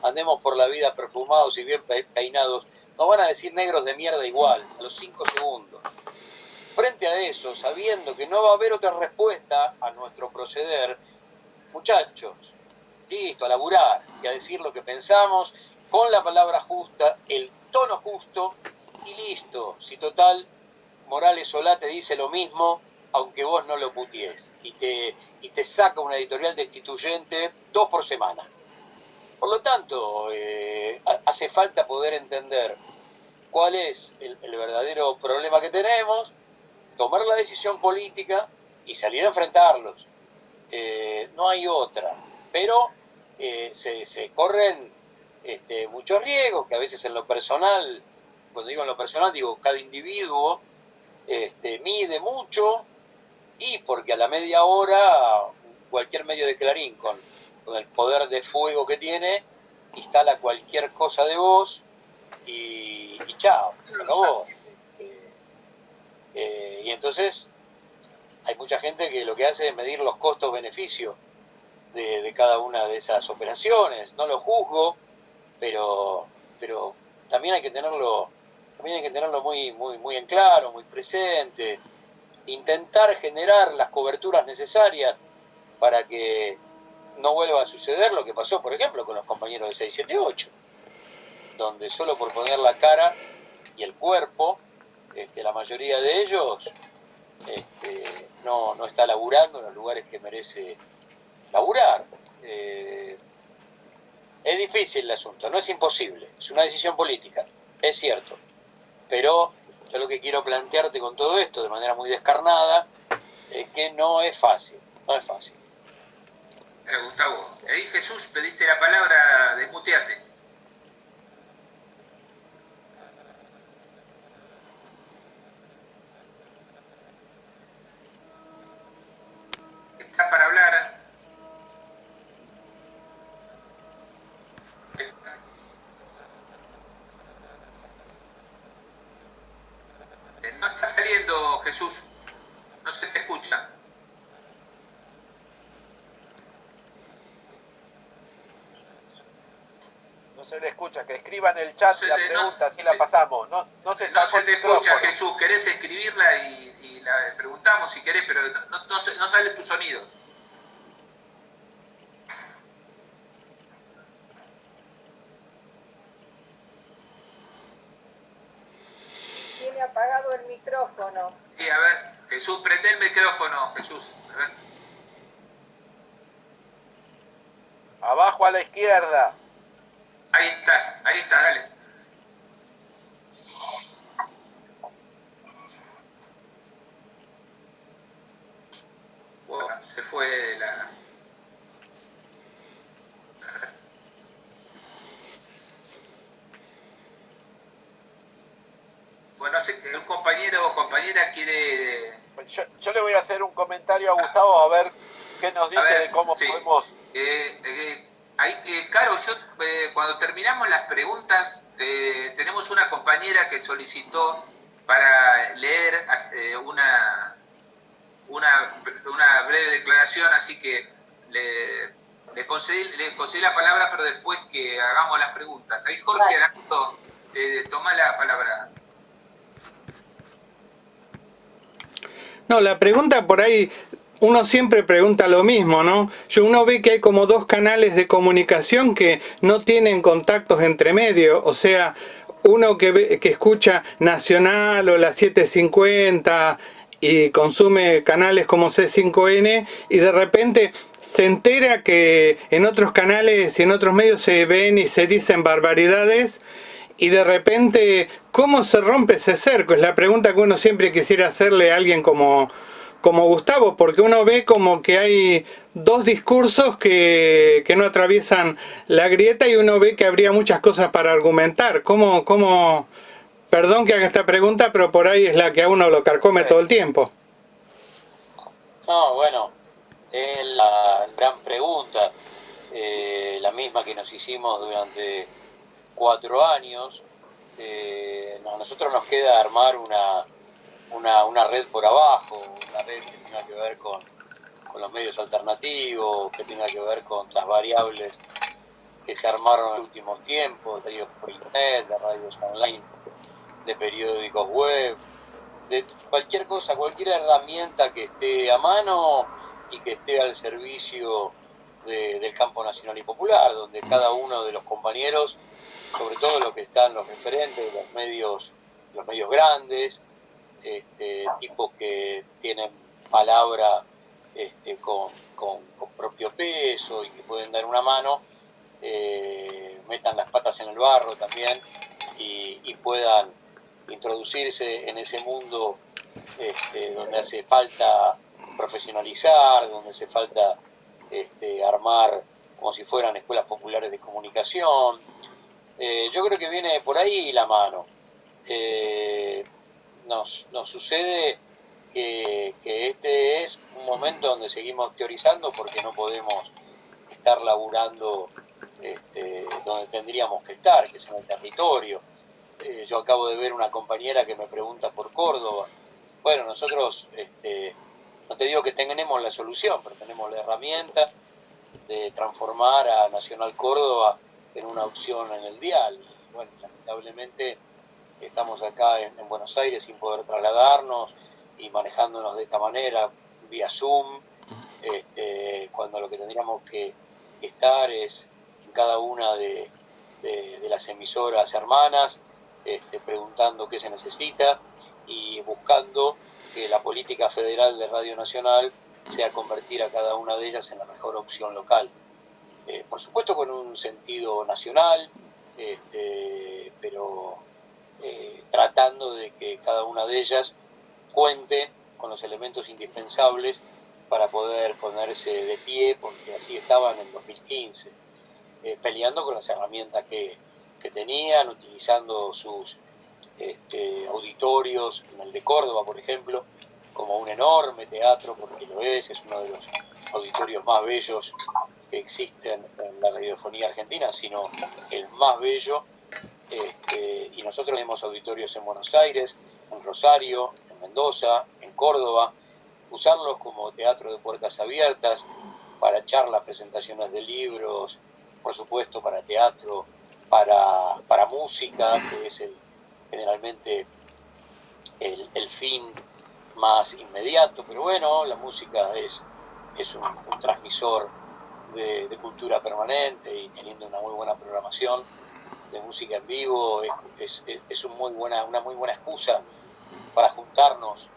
andemos por la vida perfumados y bien peinados, nos van a decir negros de mierda igual, a los 5 segundos. Frente a eso, sabiendo que no va a haber otra respuesta a nuestro proceder, muchachos, listo, a laburar y a decir lo que pensamos, con la palabra justa, el tono justo y listo. Si total, Morales Solá te dice lo mismo, aunque vos no lo puties, y te saca una editorial destituyente 2 por semana. Por lo tanto, hace falta poder entender cuál es el verdadero problema que tenemos, tomar la decisión política y salir a enfrentarlos. No hay otra, pero se corren muchos riesgos, que a veces en lo personal, cuando digo en lo personal, digo cada individuo mide mucho, y porque a la media hora cualquier medio de Clarín con el poder de fuego que tiene, instala cualquier cosa de vos y chao, se acabó. Y entonces hay mucha gente que lo que hace es medir los costos-beneficios de cada una de esas operaciones. No lo juzgo, pero también hay que tenerlo muy en claro, muy presente, intentar generar las coberturas necesarias para que no vuelva a suceder lo que pasó, por ejemplo, con los compañeros de 678, donde solo por poner la cara y el cuerpo, la mayoría de ellos no está laburando en los lugares que merece laburar. Es difícil el asunto, no es imposible, es una decisión política, es cierto, pero yo lo que quiero plantearte con todo esto, de manera muy descarnada, es que no es fácil. Gracias, Gustavo. Ahí, Jesús, pediste la palabra, desmuteate. Está para hablar. No está saliendo, Jesús. No se te escucha. No se le escucha, que escriban en el chat la pregunta, así la pasamos. No se te escucha, Jesús. Querés escribirla y la preguntamos si querés, pero no sale tu sonido. Tiene apagado el micrófono. Sí, a ver, Jesús, prende el micrófono, Jesús. A ver. Abajo a la izquierda. Ahí estás, dale. Bueno, se fue la... Bueno, no sé, un compañero o compañera quiere... Yo le voy a hacer un comentario a Gustavo, a ver qué nos dice de cómo podemos... Caro, cuando terminamos las preguntas, tenemos una compañera que solicitó para leer una breve declaración, así que le concedí la palabra, pero después que hagamos las preguntas. Ahí Jorge Arando, toma la palabra. No, la pregunta por ahí, uno siempre pregunta lo mismo, ¿no? Uno ve que hay como 2 canales de comunicación que no tienen contactos entre medio, o sea, uno que escucha Nacional o la 750 y consume canales como C5N y de repente se entera que en otros canales y en otros medios se ven y se dicen barbaridades. Y de repente, ¿cómo se rompe ese cerco? Es la pregunta que uno siempre quisiera hacerle a alguien como Gustavo, porque uno ve como que hay 2 discursos que no atraviesan la grieta y uno ve que habría muchas cosas para argumentar. Perdón que haga esta pregunta, pero por ahí es la que a uno lo carcome todo el tiempo. No, bueno, Es la gran pregunta, la misma que nos hicimos durante 4 años. A nosotros nos queda armar una red por abajo, una red que tenga que ver con los medios alternativos, que tenga que ver con las variables que se armaron en los últimos tiempos, de radios por internet, de radios online, de periódicos web, de cualquier cosa, cualquier herramienta que esté a mano y que esté al servicio del campo nacional y popular, donde cada uno de los compañeros, sobre todo los que están los referentes de los medios grandes, tipos que tienen palabra con propio peso y que pueden dar una mano, metan las patas en el barro también y puedan introducirse en ese mundo donde hace falta profesionalizar, donde hace falta armar como si fueran escuelas populares de comunicación. Yo creo que viene por ahí la mano. Nos sucede que este es un momento donde seguimos teorizando porque no podemos estar laburando donde tendríamos que estar, que es en el territorio. Yo acabo de ver una compañera que me pregunta por Córdoba. Bueno, nosotros, no te digo que tenemos la solución, pero tenemos la herramienta de transformar a Nacional Córdoba en una opción en el dial. Y bueno, lamentablemente estamos acá en Buenos Aires sin poder trasladarnos y manejándonos de esta manera, vía Zoom, cuando lo que tendríamos que estar es en cada una de las emisoras hermanas, preguntando qué se necesita y buscando que la política federal de Radio Nacional sea convertir a cada una de ellas en la mejor opción local. Por supuesto con un sentido nacional, pero tratando de que cada una de ellas cuente con los elementos indispensables para poder ponerse de pie, porque así estaban en 2015, peleando con las herramientas que tenían, utilizando sus auditorios, en el de Córdoba, por ejemplo, como un enorme teatro, porque lo es uno de los auditorios más bellos que existen en la radiofonía argentina, sino el más bello. Y nosotros tenemos auditorios en Buenos Aires, en Rosario, en Mendoza, en Córdoba, usarlos como teatro de puertas abiertas, para charlas, presentaciones de libros, por supuesto para teatro, para música, que es generalmente el fin más inmediato, pero bueno, la música es un transmisor de cultura permanente, y teniendo una muy buena programación de música en vivo es una muy buena excusa para juntarnos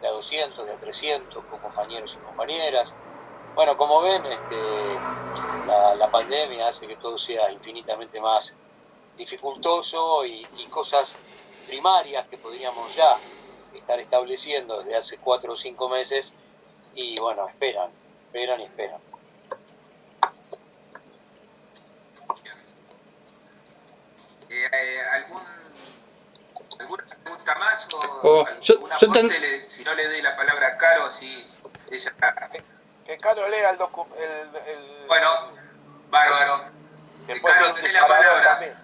de a 200, de a 300 con compañeros y compañeras. Bueno, como ven, la pandemia hace que todo sea infinitamente más dificultoso y cosas primarias que podríamos ya estar estableciendo desde hace 4 o 5 meses, y bueno, esperan. ¿Alguna pregunta más o algún aporte? Si no le doy la palabra a Caro, así ella... Que Caro lea el Bueno, bárbaro. Después Caro, tenés la palabra. También.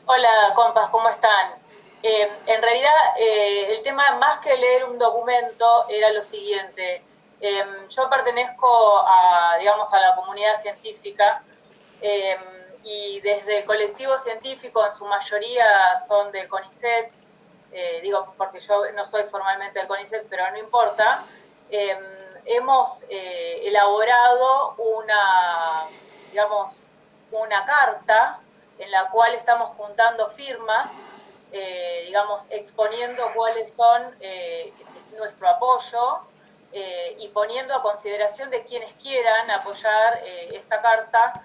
Hola, compas, ¿cómo están? En realidad, el tema más que leer un documento era lo siguiente. Yo pertenezco a la comunidad científica, y desde el colectivo científico, en su mayoría son del CONICET, digo porque yo no soy formalmente del CONICET, pero no importa, hemos elaborado una carta en la cual estamos juntando firmas, exponiendo cuáles son nuestro apoyo, y poniendo a consideración de quienes quieran apoyar esta carta.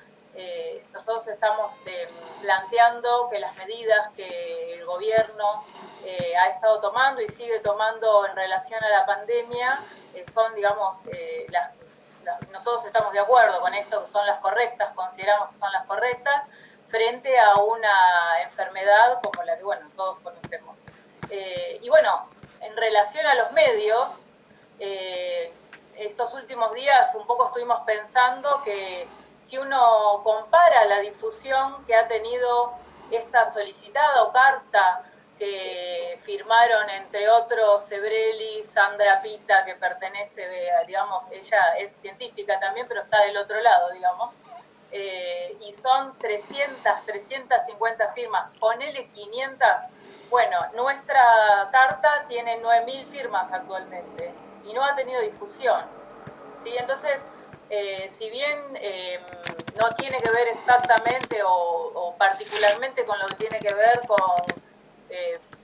Nosotros estamos planteando que las medidas que el gobierno ha estado tomando y sigue tomando en relación a la pandemia son, nosotros estamos de acuerdo con esto, que son las correctas, consideramos que son las correctas, frente a una enfermedad como la que, todos conocemos. Y en relación a los medios, estos últimos días un poco estuvimos pensando que si uno compara la difusión que ha tenido esta solicitada o carta que firmaron, entre otros, Sebrelli, Sandra Pita, que pertenece, digamos, ella es científica también, pero está del otro lado, digamos, y son 350 firmas, ponele 500. Bueno, nuestra carta tiene 9.000 firmas actualmente y no ha tenido difusión, ¿sí? Entonces, si bien no tiene que ver exactamente o particularmente con lo que tiene que ver con,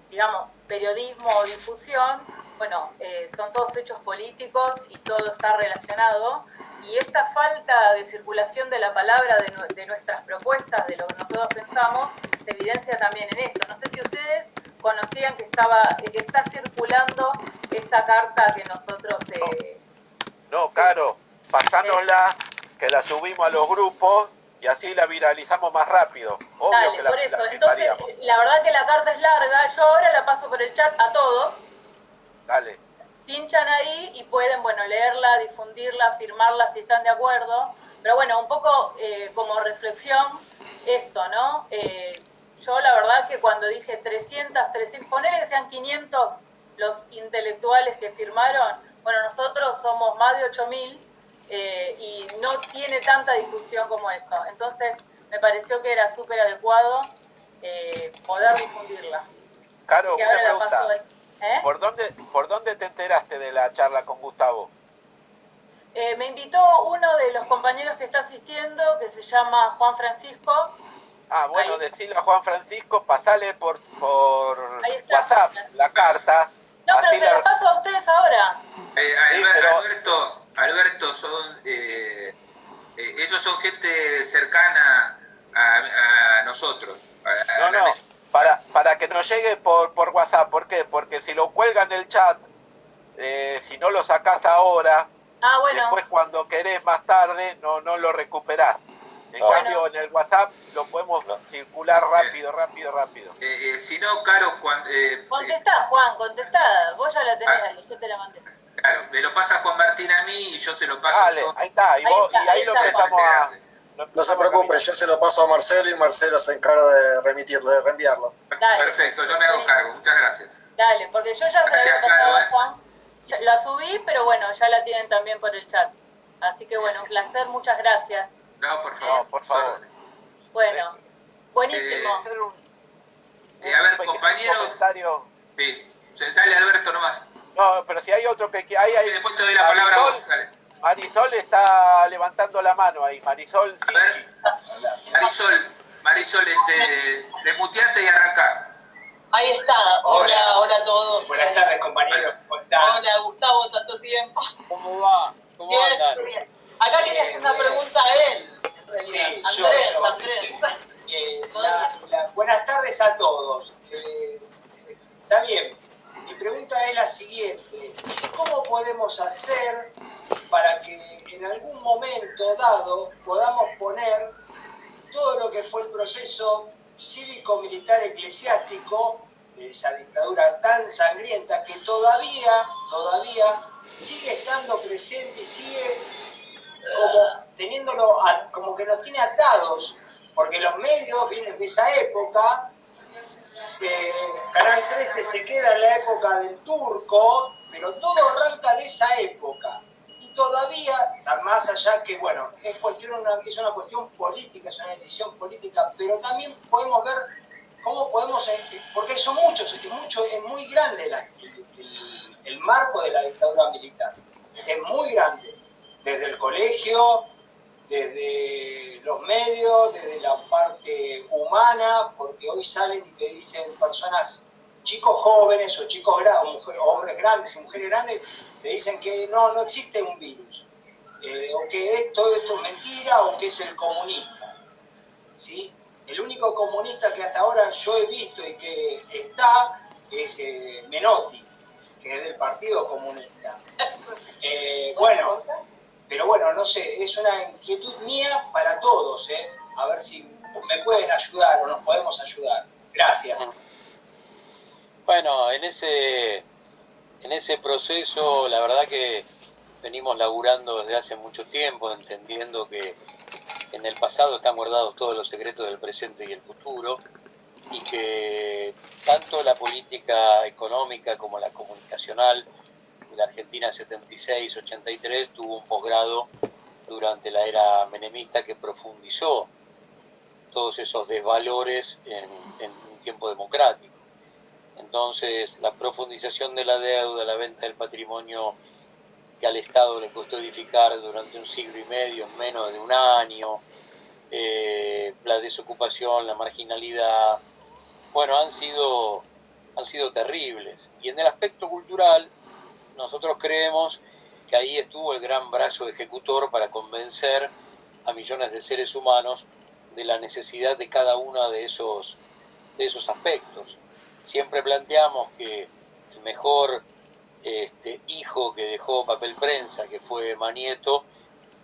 digamos, periodismo o difusión, bueno, son todos hechos políticos y todo está relacionado. Y esta falta de circulación de la palabra de nuestras propuestas, de lo que nosotros pensamos, se evidencia también en esto. No sé si ustedes conocían que está circulando esta carta que nosotros... No, Caro, pasánosla, que la subimos a los grupos y así la viralizamos más rápido. Obvio. Dale, que por eso. Entonces, la verdad que la carta es larga. Yo ahora la paso por el chat a todos. Dale. Pinchan ahí y pueden, bueno, leerla, difundirla, firmarla si están de acuerdo. Pero bueno, un poco como reflexión esto, ¿no? Yo la verdad que cuando dije 300, ponele que sean 500 los intelectuales que firmaron, bueno, nosotros somos más de 8.000 y no tiene tanta difusión como eso. Entonces me pareció que era súper adecuado poder difundirla. Caro, una pregunta. ¿Eh? ¿Por dónde te enteraste de la charla con Gustavo? Me invitó uno de los compañeros que está asistiendo, que se llama Juan Francisco. Ah, bueno, decirle a Juan Francisco, pasale por WhatsApp la carta. No, pero se la paso a ustedes ahora. Alberto, ellos son gente cercana a nosotros. Para que nos llegue por WhatsApp. ¿Por qué? Porque si lo cuelgan en el chat, si no lo sacás ahora, después cuando querés más tarde no lo recuperás. En cambio, en el WhatsApp lo podemos circular rápido. Si no, Caro... contestá, Juan, contestá. Vos ya la tenés, dale, yo te la mandé. Claro, me lo pasa Juan Martín a mí y yo se lo paso Dale, ahí está. Y ahí lo empezamos a... No se preocupen, yo se lo paso a Marcelo y Marcelo se encarga de remitirlo, de reenviarlo. Dale. Perfecto, yo me hago cargo. Muchas gracias. Dale, porque yo ya se la había pasado a Juan. La subí, pero bueno, ya la tienen también por el chat. Así que bueno, un placer, muchas gracias. No, por favor. Por favor. Bueno, buenísimo. A ver, compañero. Sí, dale Alberto nomás. No, pero si hay otro que hay... Después te doy la palabra a vos, dale. Marisol está levantando la mano ahí. Marisol, sí. Marisol, desmuteate y arrancá. Ahí está. Hola a todos. Buenas tardes, compañeros. Hola, Gustavo, tanto tiempo. ¿Cómo va? ¿Cómo andan? Bien. Acá quería hacer una pregunta a él. Sí, Andrés. Buenas tardes a todos. Está bien. Mi pregunta es la siguiente. ¿Cómo podemos hacer para que en algún momento dado podamos poner todo lo que fue el proceso cívico-militar eclesiástico de esa dictadura tan sangrienta que todavía sigue estando presente y sigue como teniéndolo, como que nos tiene atados, porque los medios vienen de esa época, Canal 13 se queda en la época del Turco, pero todo arranca de esa época. Y todavía, más allá que, bueno, es una cuestión política, es una decisión política, pero también podemos ver cómo podemos, porque son muchos, es muy grande el marco de la dictadura militar, es muy grande, desde el colegio, desde los medios, desde la parte humana, porque hoy salen y te dicen personas, chicos jóvenes o chicos hombres grandes y mujeres grandes, te dicen que no existe un virus, o que todo esto es mentira, o que es el comunista, ¿sí? El único comunista que hasta ahora yo he visto y que está es Menotti, que es del Partido Comunista. Pero bueno, no sé, es una inquietud mía para todos, a ver si me pueden ayudar o nos podemos ayudar. Gracias. Bueno, en ese proceso, la verdad que venimos laburando desde hace mucho tiempo, entendiendo que en el pasado están guardados todos los secretos del presente y el futuro, y que tanto la política económica como la comunicacional de la Argentina 76-83 tuvo un posgrado durante la era menemista que profundizó todos esos desvalores en un tiempo democrático. Entonces, la profundización de la deuda, la venta del patrimonio que al Estado le costó edificar durante un siglo y medio, en menos de un año, la desocupación, la marginalidad, bueno, han sido terribles. Y en el aspecto cultural, nosotros creemos que ahí estuvo el gran brazo ejecutor para convencer a millones de seres humanos de la necesidad de cada uno de esos aspectos. Siempre planteamos que el mejor hijo que dejó Papel Prensa, que fue Manieto,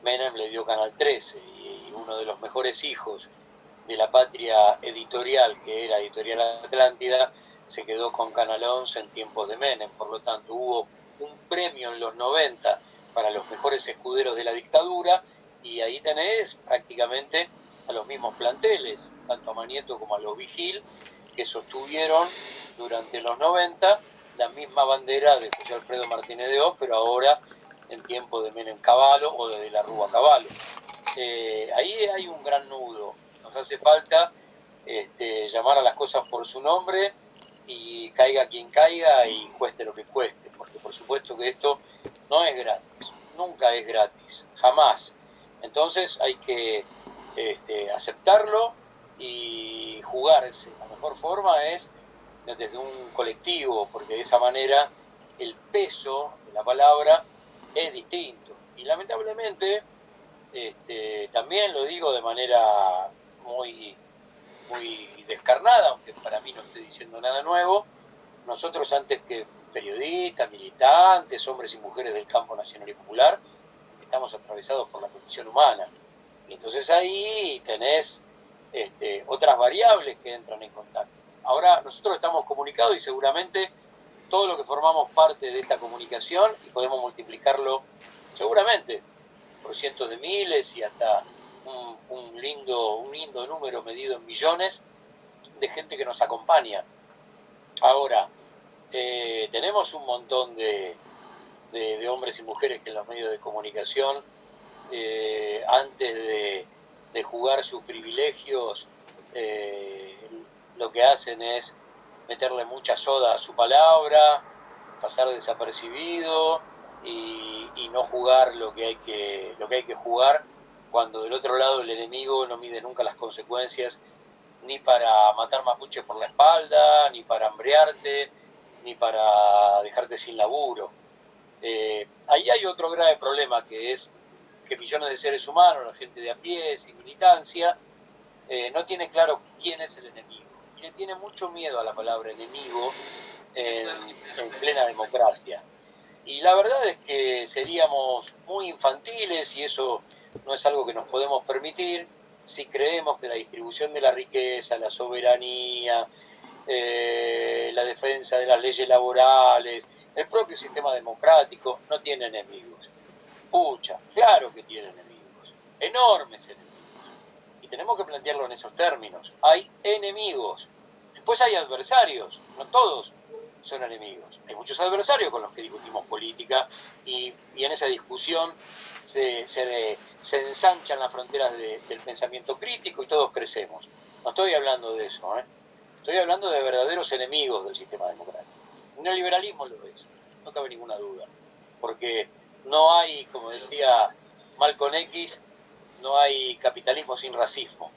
Menem le dio Canal 13, y uno de los mejores hijos de la patria editorial, que era Editorial Atlántida, se quedó con Canal 11 en tiempos de Menem. Por lo tanto, hubo un premio en los 90 para los mejores escuderos de la dictadura, y ahí tenés prácticamente a los mismos planteles, tanto a Manieto como a los Vigil, que sostuvieron durante los 90 la misma bandera de José Alfredo Martínez de Oz, pero ahora en tiempo de Menem Cavallo o de la Rúa Cavallo. Ahí hay un gran nudo. Nos hace falta llamar a las cosas por su nombre, y caiga quien caiga y cueste lo que cueste, porque por supuesto que esto no es gratis, nunca es gratis, jamás. Entonces hay que aceptarlo y jugarse. La mejor forma es desde un colectivo, porque de esa manera el peso de la palabra es distinto. Y lamentablemente, también lo digo de manera muy descarnada, aunque para mí no estoy diciendo nada nuevo, nosotros, antes que periodistas, militantes, hombres y mujeres del campo nacional y popular, estamos atravesados por la condición humana. Y entonces ahí tenés otras variables que entran en contacto. Ahora nosotros estamos comunicados, y seguramente todo lo que formamos parte de esta comunicación, y podemos multiplicarlo seguramente por cientos de miles y hasta un lindo número medido en millones de gente que nos acompaña. Ahora, tenemos un montón de hombres y mujeres que en los medios de comunicación, antes de jugar sus privilegios, lo que hacen es meterle mucha soda a su palabra, pasar desapercibido y no jugar lo que hay que jugar, cuando del otro lado el enemigo no mide nunca las consecuencias, ni para matar mapuches por la espalda, ni para hambrearte, ni para dejarte sin laburo. Ahí hay otro grave problema, que es que millones de seres humanos, la gente de a pie, sin militancia, no tiene claro quién es el enemigo. Y le tiene mucho miedo a la palabra enemigo en plena democracia. Y la verdad es que seríamos muy infantiles, y eso no es algo que nos podemos permitir, si creemos que la distribución de la riqueza, la soberanía, la defensa de las leyes laborales, el propio sistema democrático no tiene enemigos. Pucha, claro que tiene enemigos, enormes enemigos. Y tenemos que plantearlo en esos términos. Hay enemigos. Después hay adversarios, no todos son enemigos. Hay muchos adversarios con los que discutimos política, y en esa discusión se ensanchan las fronteras del pensamiento crítico y todos crecemos. No estoy hablando de eso, estoy hablando de verdaderos enemigos del sistema democrático. El neoliberalismo lo es, no cabe ninguna duda, porque no hay, como decía Malcolm X, no hay capitalismo sin racismo.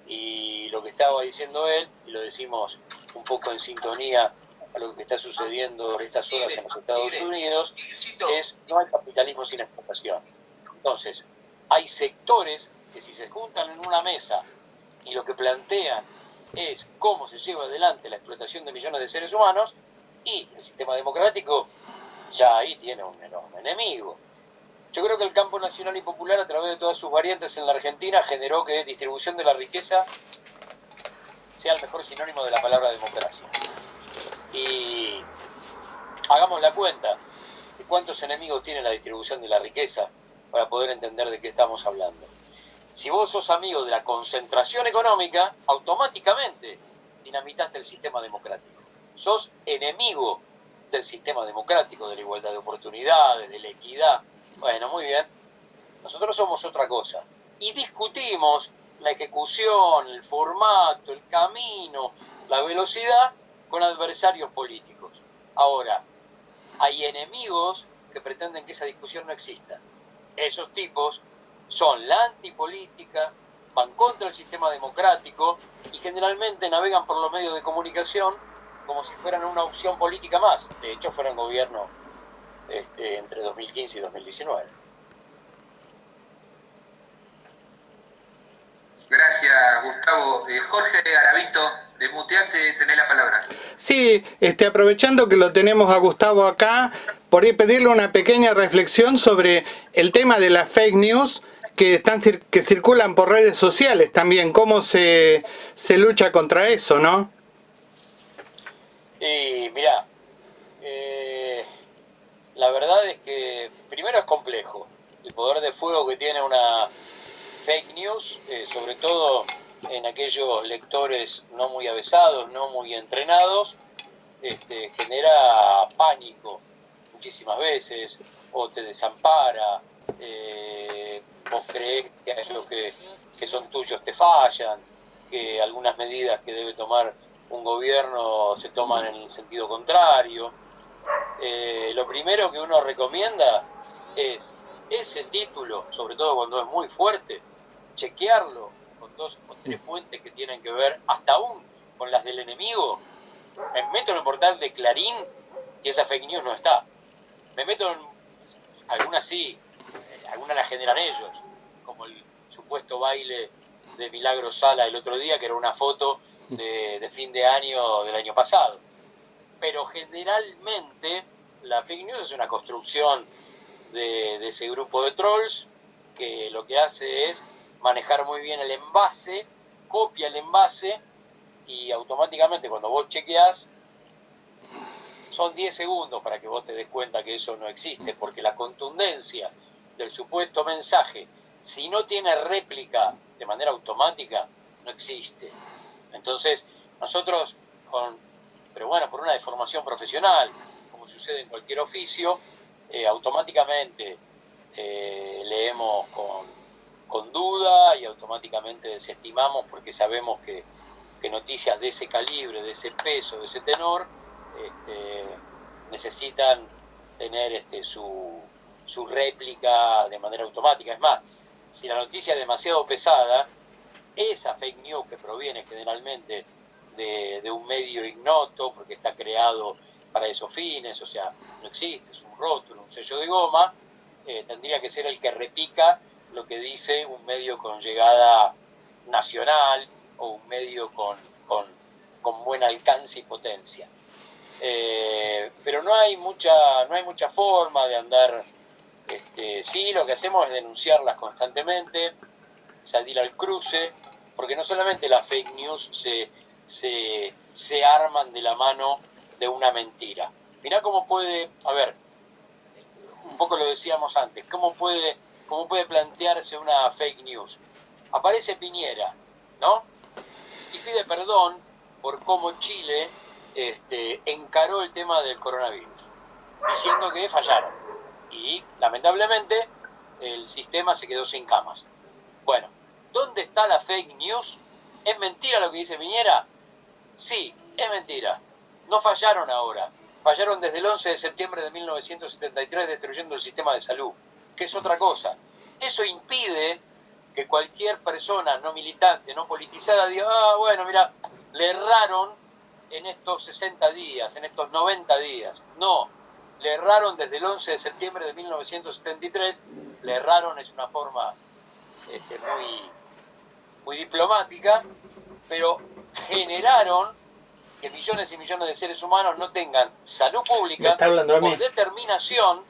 Y lo que estaba diciendo él, y lo decimos un poco en sintonía a lo que está sucediendo en estas horas en los Estados Unidos, es: no hay capitalismo sin explotación. Entonces, hay sectores que, si se juntan en una mesa y lo que plantean es cómo se lleva adelante la explotación de millones de seres humanos, y el sistema democrático ya ahí tiene un enorme enemigo. Yo creo que el campo nacional y popular, a través de todas sus variantes en la Argentina, generó que distribución de la riqueza sea el mejor sinónimo de la palabra democracia. Y hagamos la cuenta, cuántos enemigos tiene la distribución de la riqueza para poder entender de qué estamos hablando. Si vos sos amigo de la concentración económica, automáticamente dinamitaste el sistema democrático. Sos enemigo del sistema democrático, de la igualdad de oportunidades, de la equidad. Bueno, muy bien. Nosotros somos otra cosa. Y discutimos la ejecución, el formato, el camino, la velocidad con adversarios políticos. Ahora, hay enemigos que pretenden que esa discusión no exista. Esos tipos son la antipolítica, van contra el sistema democrático y generalmente navegan por los medios de comunicación como si fueran una opción política más. De hecho, fueron gobierno entre 2015 y 2019. Gracias, Gustavo. Jorge Garavito, desmuteate, tenés la palabra. Sí, aprovechando que lo tenemos a Gustavo acá, por ahí pedirle una pequeña reflexión sobre el tema de las fake news que circulan por redes sociales también, cómo se lucha contra eso, ¿no? Y mirá, la verdad es que primero es complejo el poder de fuego que tiene una fake news, sobre todo en aquellos lectores no muy avesados, no muy entrenados, genera pánico muchísimas veces, o te desampara, vos creés que aquellos que son tuyos te fallan, que algunas medidas que debe tomar un gobierno se toman en el sentido contrario. Lo primero que uno recomienda es ese título, sobre todo cuando es muy fuerte, chequearlo con 2 o 3 fuentes que tienen que ver hasta aún con las del enemigo. Me meto en el portal de Clarín y esa fake news no está. Me meto en algunas sí, algunas las generan ellos, como el supuesto baile de Milagro Sala el otro día, que era una foto de fin de año del año pasado. Pero generalmente la fake news es una construcción de ese grupo de trolls que lo que hace es manejar muy bien el envase, copia el envase y automáticamente cuando vos chequeás son 10 segundos para que vos te des cuenta que eso no existe, porque la contundencia del supuesto mensaje, si no tiene réplica de manera automática, no existe. Entonces, nosotros, pero bueno, por una deformación profesional, como sucede en cualquier oficio, automáticamente leemos con duda y automáticamente desestimamos porque sabemos que noticias de ese calibre, de ese peso, de ese tenor, necesitan tener su réplica de manera automática. Es más, si la noticia es demasiado pesada, esa fake news que proviene generalmente de un medio ignoto, porque está creado para esos fines, o sea, no existe, es un rótulo, un sello de goma, tendría que ser el que repica lo que dice un medio con llegada nacional o un medio con buen alcance y potencia. Pero no hay mucha forma de andar. Sí, lo que hacemos es denunciarlas constantemente, salir al cruce, porque no solamente las fake news se arman de la mano de una mentira. Mirá cómo puede, a ver, un poco lo decíamos antes, cómo puede plantearse una fake news. Aparece Piñera, ¿no? Y pide perdón por cómo Chile encaró el tema del coronavirus, diciendo que fallaron. Y lamentablemente el sistema se quedó sin camas. Bueno, ¿dónde está la fake news? ¿Es mentira lo que dice Piñera? Sí, es mentira. No fallaron ahora. Fallaron desde el 11 de septiembre de 1973 destruyendo el sistema de salud, que es otra cosa. Eso impide que cualquier persona no militante, no politizada, diga, bueno, mira, le erraron en estos 60 días, en estos 90 días. No, le erraron desde el 11 de septiembre de 1973, le erraron, es una forma muy diplomática, pero generaron que millones y millones de seres humanos no tengan salud pública por determinación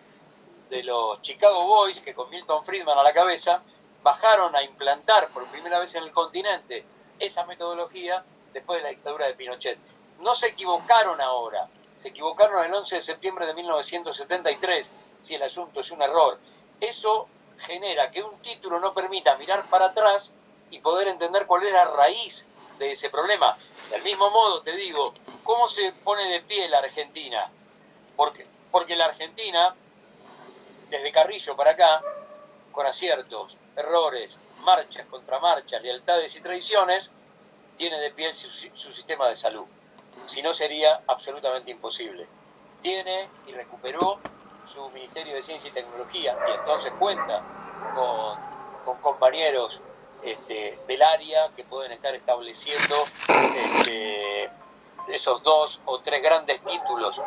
de los Chicago Boys, que con Milton Friedman a la cabeza bajaron a implantar por primera vez en el continente esa metodología después de la dictadura de Pinochet. No se equivocaron ahora, Se equivocaron el 11 de septiembre de 1973, si el asunto es un error. Eso genera que un título no permita mirar para atrás y poder entender cuál es la raíz de ese problema. Del mismo modo, te digo, ¿cómo se pone de pie la Argentina? Porque la Argentina, desde Carrillo para acá, con aciertos, errores, marchas, contramarchas, lealtades y traiciones, tiene de pie su sistema de salud. Si no, sería absolutamente imposible. Tiene y recuperó su Ministerio de Ciencia y Tecnología y entonces cuenta con compañeros del área que pueden estar estableciendo esos 2 o 3 grandes títulos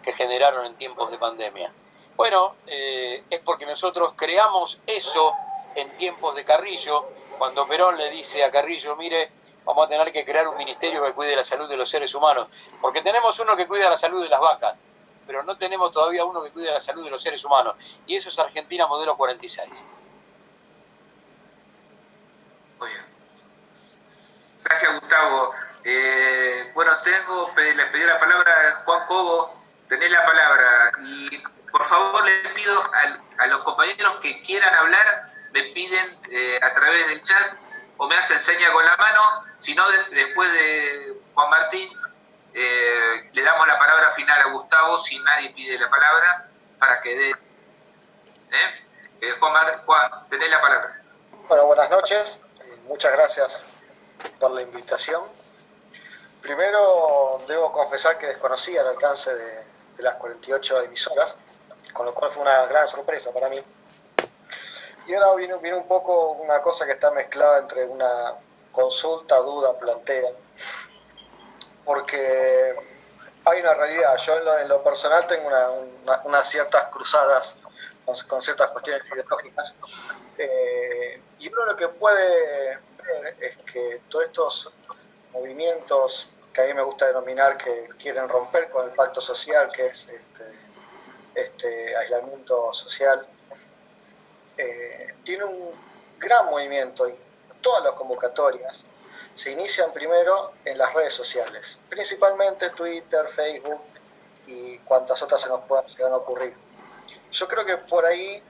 que generaron en tiempos de pandemia. Bueno, es porque nosotros creamos eso en tiempos de Carrillo, cuando Perón le dice a Carrillo, mire, vamos a tener que crear un ministerio que cuide la salud de los seres humanos, porque tenemos uno que cuida la salud de las vacas, pero no tenemos todavía uno que cuide la salud de los seres humanos, y eso es Argentina modelo 46. Muy bien. Gracias, Gustavo. Bueno, le pedí la palabra a Juan Cobo, tenés la palabra, y por favor le pido a los compañeros que quieran hablar, me piden a través del chat o me hacen seña con la mano, si no después de Juan Martín le damos la palabra final a Gustavo si nadie pide la palabra para que dé. Juan, tenés la palabra. Bueno, buenas noches. Muchas gracias por la invitación. Primero, debo confesar que desconocía el alcance de las 48 emisoras, con lo cual fue una gran sorpresa para mí. Y ahora viene un poco una cosa que está mezclada entre una consulta, duda, planteo, porque hay una realidad. Yo en lo personal tengo unas ciertas cruzadas con ciertas cuestiones ideológicas, y uno lo que puede ver es que todos estos movimientos que a mí me gusta denominar que quieren romper con el pacto social, que es este aislamiento social, tiene un gran movimiento y todas las convocatorias se inician primero en las redes sociales, principalmente Twitter, Facebook y cuantas otras se nos puedan llegar a ocurrir. Yo creo que por ahí,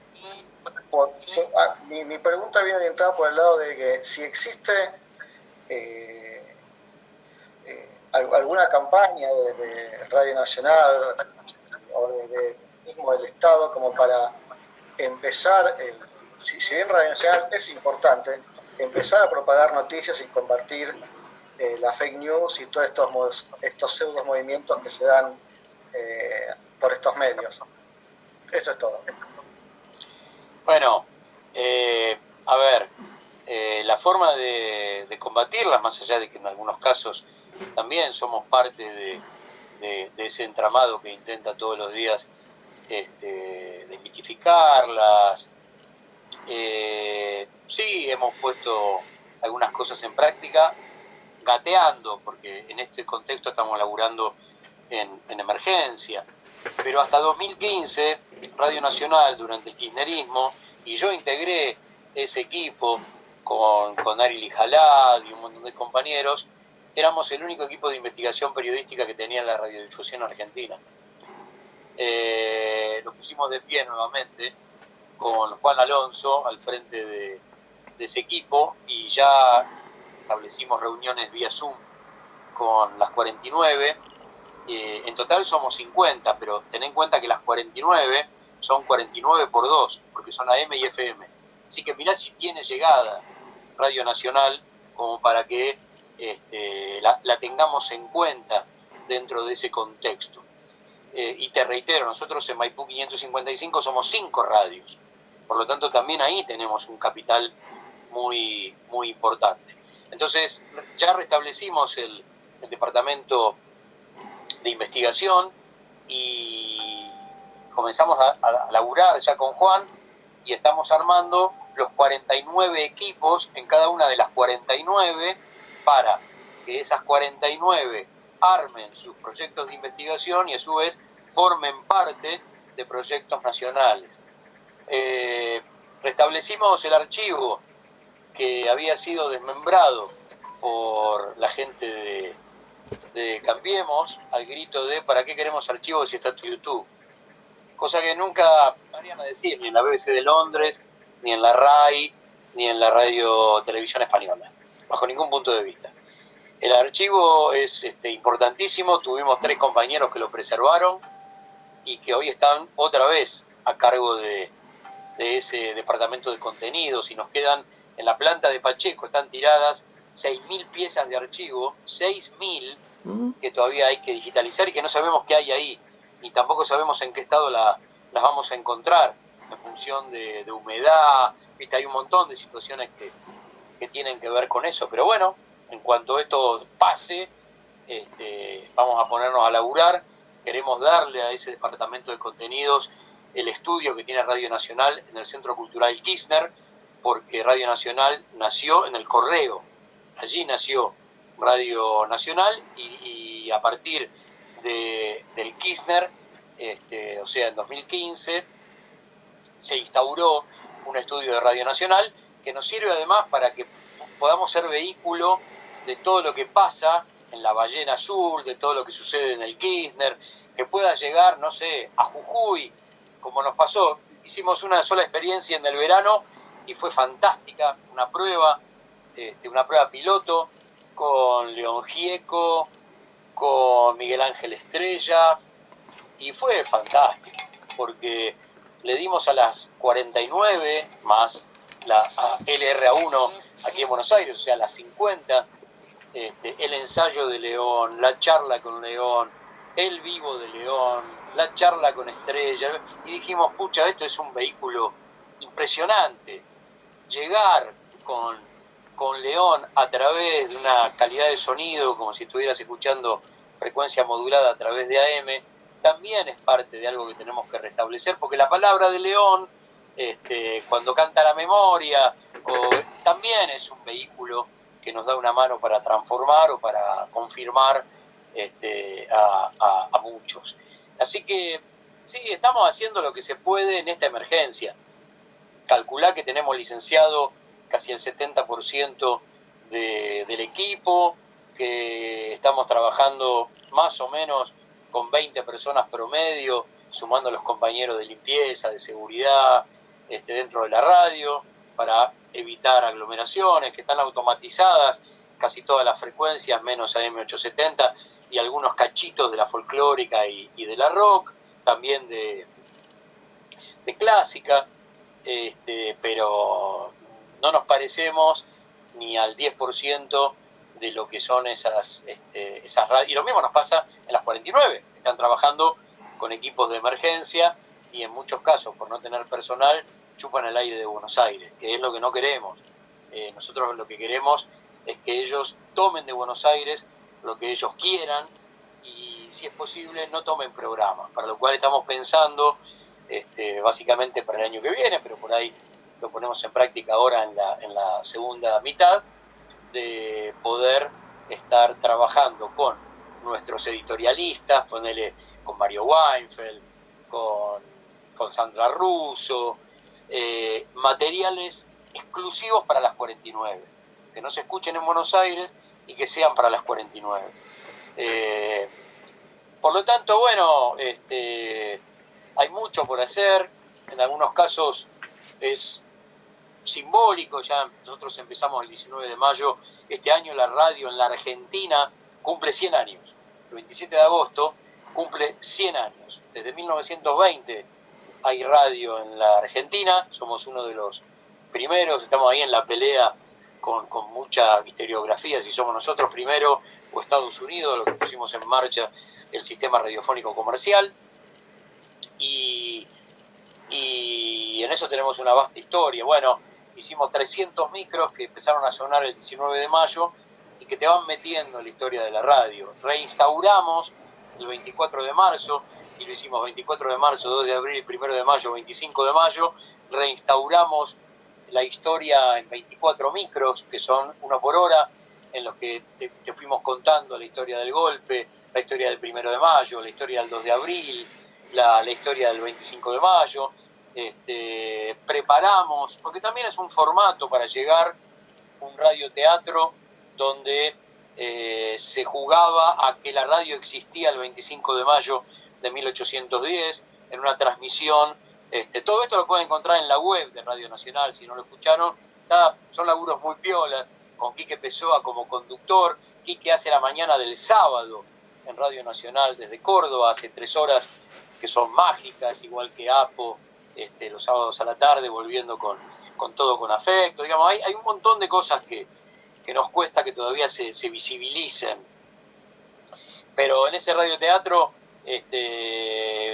mi pregunta viene orientada por el lado de que si existe alguna campaña de Radio Nacional o mismo del Estado como para empezar, si bien Radio Nacional es importante, empezar a propagar noticias y compartir la fake news y todos estos pseudo movimientos que se dan por estos medios. Eso es todo. Bueno, a ver, la forma de combatirla, más allá de que en algunos casos también somos parte de ese entramado que intenta todos los días desmitificarlas. Sí, hemos puesto algunas cosas en práctica, gateando, porque en este contexto estamos laburando en emergencia. Pero hasta 2015, Radio Nacional, durante el kirchnerismo, y yo integré ese equipo con Ari Lijalad y un montón de compañeros, éramos el único equipo de investigación periodística que tenía la radiodifusión argentina. Lo pusimos de pie nuevamente con Juan Alonso al frente de ese equipo y ya establecimos reuniones vía Zoom con las 49. En total somos 50, pero ten en cuenta que las 49 son 49 por 2, porque son AM y FM. Así que mirá si tiene llegada Radio Nacional como para que la tengamos en cuenta dentro de ese contexto. Y te reitero, nosotros en Maipú 555 somos 5 radios, por lo tanto también ahí tenemos un capital muy, muy importante. Entonces ya restablecimos el departamento de investigación y comenzamos a laburar ya con Juan y estamos armando los 49 equipos en cada una de las 49 para que esas 49 armen sus proyectos de investigación y a su vez formen parte de proyectos nacionales. Restablecimos el archivo que había sido desmembrado por la gente de Cambiemos al grito de ¿para qué queremos archivos si está tu YouTube? Cosa que nunca varían a decir, ni en la BBC de Londres, ni en la RAI, ni en la Radio Televisión Española, bajo ningún punto de vista. El archivo es importantísimo, tuvimos 3 compañeros que lo preservaron y que hoy están otra vez a cargo de ese departamento de contenidos, y nos quedan en la planta de Pacheco, están tiradas 6.000 piezas de archivo, 6.000 que todavía hay que digitalizar y que no sabemos qué hay ahí, y tampoco sabemos en qué estado las vamos a encontrar, en función de humedad, ¿viste? Hay un montón de situaciones que tienen que ver con eso, pero bueno, en cuanto esto pase, vamos a ponernos a laburar. Queremos darle a ese departamento de contenidos el estudio que tiene Radio Nacional en el Centro Cultural Kirchner, porque Radio Nacional nació en el Correo, allí nació Radio Nacional, y a partir del Kirchner, o sea, en 2015, se instauró un estudio de Radio Nacional que nos sirve además para que podamos ser vehículo de todo lo que pasa en la Ballena Azul, de todo lo que sucede en el Kirchner, que pueda llegar, no sé, a Jujuy, como nos pasó. Hicimos una sola experiencia en el verano y fue fantástica, una prueba piloto con León Gieco, con Miguel Ángel Estrella, y fue fantástico, porque le dimos a las 49 más la LRA1 aquí en Buenos Aires, o sea, a las 50, el ensayo de León, la charla con León, el vivo de León, la charla con Estrella, y dijimos, pucha, esto es un vehículo impresionante. Llegar con León a través de una calidad de sonido, como si estuvieras escuchando frecuencia modulada a través de AM, también es parte de algo que tenemos que restablecer, porque la palabra de León, cuando canta la memoria, también es un vehículo que nos da una mano para transformar o para confirmar a muchos. Así que sí, estamos haciendo lo que se puede en esta emergencia. Calculá que tenemos licenciado casi el 70% del equipo, que estamos trabajando más o menos con 20 personas promedio, sumando los compañeros de limpieza, de seguridad, dentro de la radio, para evitar aglomeraciones, que están automatizadas casi todas las frecuencias, menos AM870 y algunos cachitos de la folclórica y de la rock, también de clásica, pero no nos parecemos ni al 10% de lo que son esas radios. Y lo mismo nos pasa en las 49, están trabajando con equipos de emergencia y en muchos casos, por no tener personal, chupan el aire de Buenos Aires, que es lo que no queremos. Nosotros lo que queremos es que ellos tomen de Buenos Aires lo que ellos quieran y, si es posible, no tomen programas, para lo cual estamos pensando básicamente para el año que viene, pero por ahí lo ponemos en práctica ahora en la segunda mitad, de poder estar trabajando con nuestros editorialistas, ponele con Mario Weinfeld, con Sandra Russo, materiales exclusivos para las 49, que no se escuchen en Buenos Aires y que sean para las 49. Por lo tanto, bueno, hay mucho por hacer. En algunos casos es simbólico. Ya nosotros empezamos el 19 de mayo. Este año la radio en la Argentina cumple 100 años. El 27 de agosto cumple 100 años. Desde 1920 hay radio en la Argentina. Somos uno de los primeros. Estamos ahí en la pelea con mucha historiografía, si somos nosotros primero o Estados Unidos, los que pusimos en marcha el sistema radiofónico comercial. Y en eso tenemos una vasta historia. Bueno, hicimos 300 micros que empezaron a sonar el 19 de mayo y que te van metiendo en la historia de la radio. Reinstauramos el 24 de marzo, y lo hicimos 24 de marzo, 2 de abril, 1 de mayo, 25 de mayo. Reinstauramos la historia en 24 micros, que son 1 por hora, en los que te fuimos contando la historia del golpe, la historia del 1 de mayo, la historia del 2 de abril, la historia del 25 de mayo. Preparamos, porque también es un formato para llegar, un radioteatro donde se jugaba a que la radio existía el 25 de mayo de 1810 en una transmisión. Todo esto lo pueden encontrar en la web de Radio Nacional, si no lo escucharon. Son laburos muy piolas, con Quique Pessoa como conductor. Quique hace la mañana del sábado en Radio Nacional desde Córdoba, hace 3 horas que son mágicas, igual que Apo, los sábados a la tarde, volviendo con todo con afecto. Digamos, hay un montón de cosas que nos cuesta que todavía se visibilicen. Pero en ese radioteatro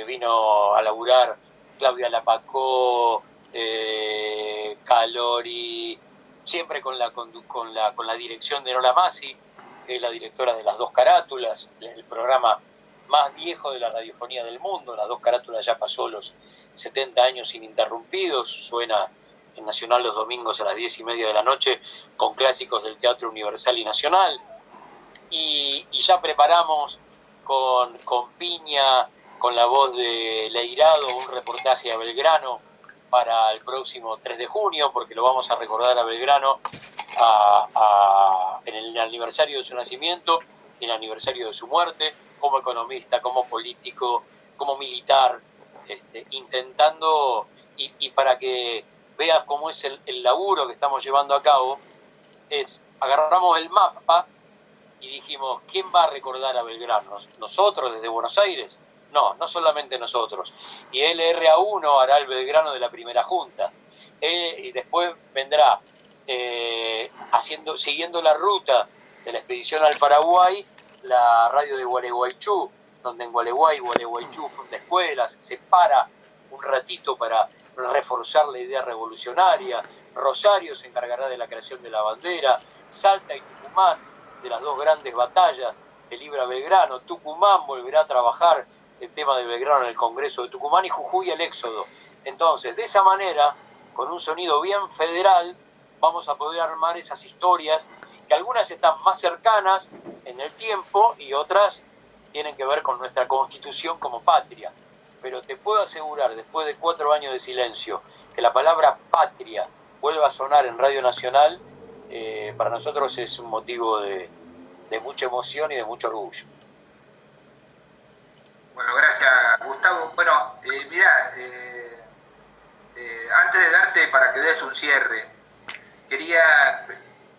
vino a laburar Claudia Lapacó, Calori, siempre con la dirección de Nola Masi, que es la directora de Las Dos Carátulas, el programa más viejo de la radiofonía del mundo. Las Dos Carátulas ya pasó los 70 años ininterrumpidos, suena en Nacional los domingos a las 10:30 de la noche con clásicos del Teatro Universal y Nacional. Y ya preparamos con Piña, con la voz de Leirado, un reportaje a Belgrano para el próximo 3 de junio, porque lo vamos a recordar a Belgrano en el aniversario de su nacimiento y el aniversario de su muerte, como economista, como político, como militar, intentando, y para que veas cómo es el laburo que estamos llevando a cabo, agarramos el mapa y dijimos, ¿quién va a recordar a Belgrano? ¿Nosotros desde Buenos Aires? No solamente nosotros. Y LRA1 hará el Belgrano de la primera junta. Y después vendrá, siguiendo la ruta de la expedición al Paraguay, la radio de Gualeguaychú, donde en Gualeguaychú funda escuelas, se para un ratito para reforzar la idea revolucionaria. Rosario se encargará de la creación de la bandera, Salta y Tucumán de las dos grandes batallas que libra Belgrano, Tucumán volverá a trabajar el tema de Belgrano en el Congreso de Tucumán y Jujuy el éxodo. Entonces, de esa manera, con un sonido bien federal, vamos a poder armar esas historias que algunas están más cercanas en el tiempo y otras tienen que ver con nuestra Constitución como patria. Pero te puedo asegurar, después de 4 años de silencio, que la palabra patria vuelva a sonar en Radio Nacional, para nosotros es un motivo de mucha emoción y de mucho orgullo. Bueno, gracias, Gustavo. Bueno, mirá, antes de darte para que des un cierre,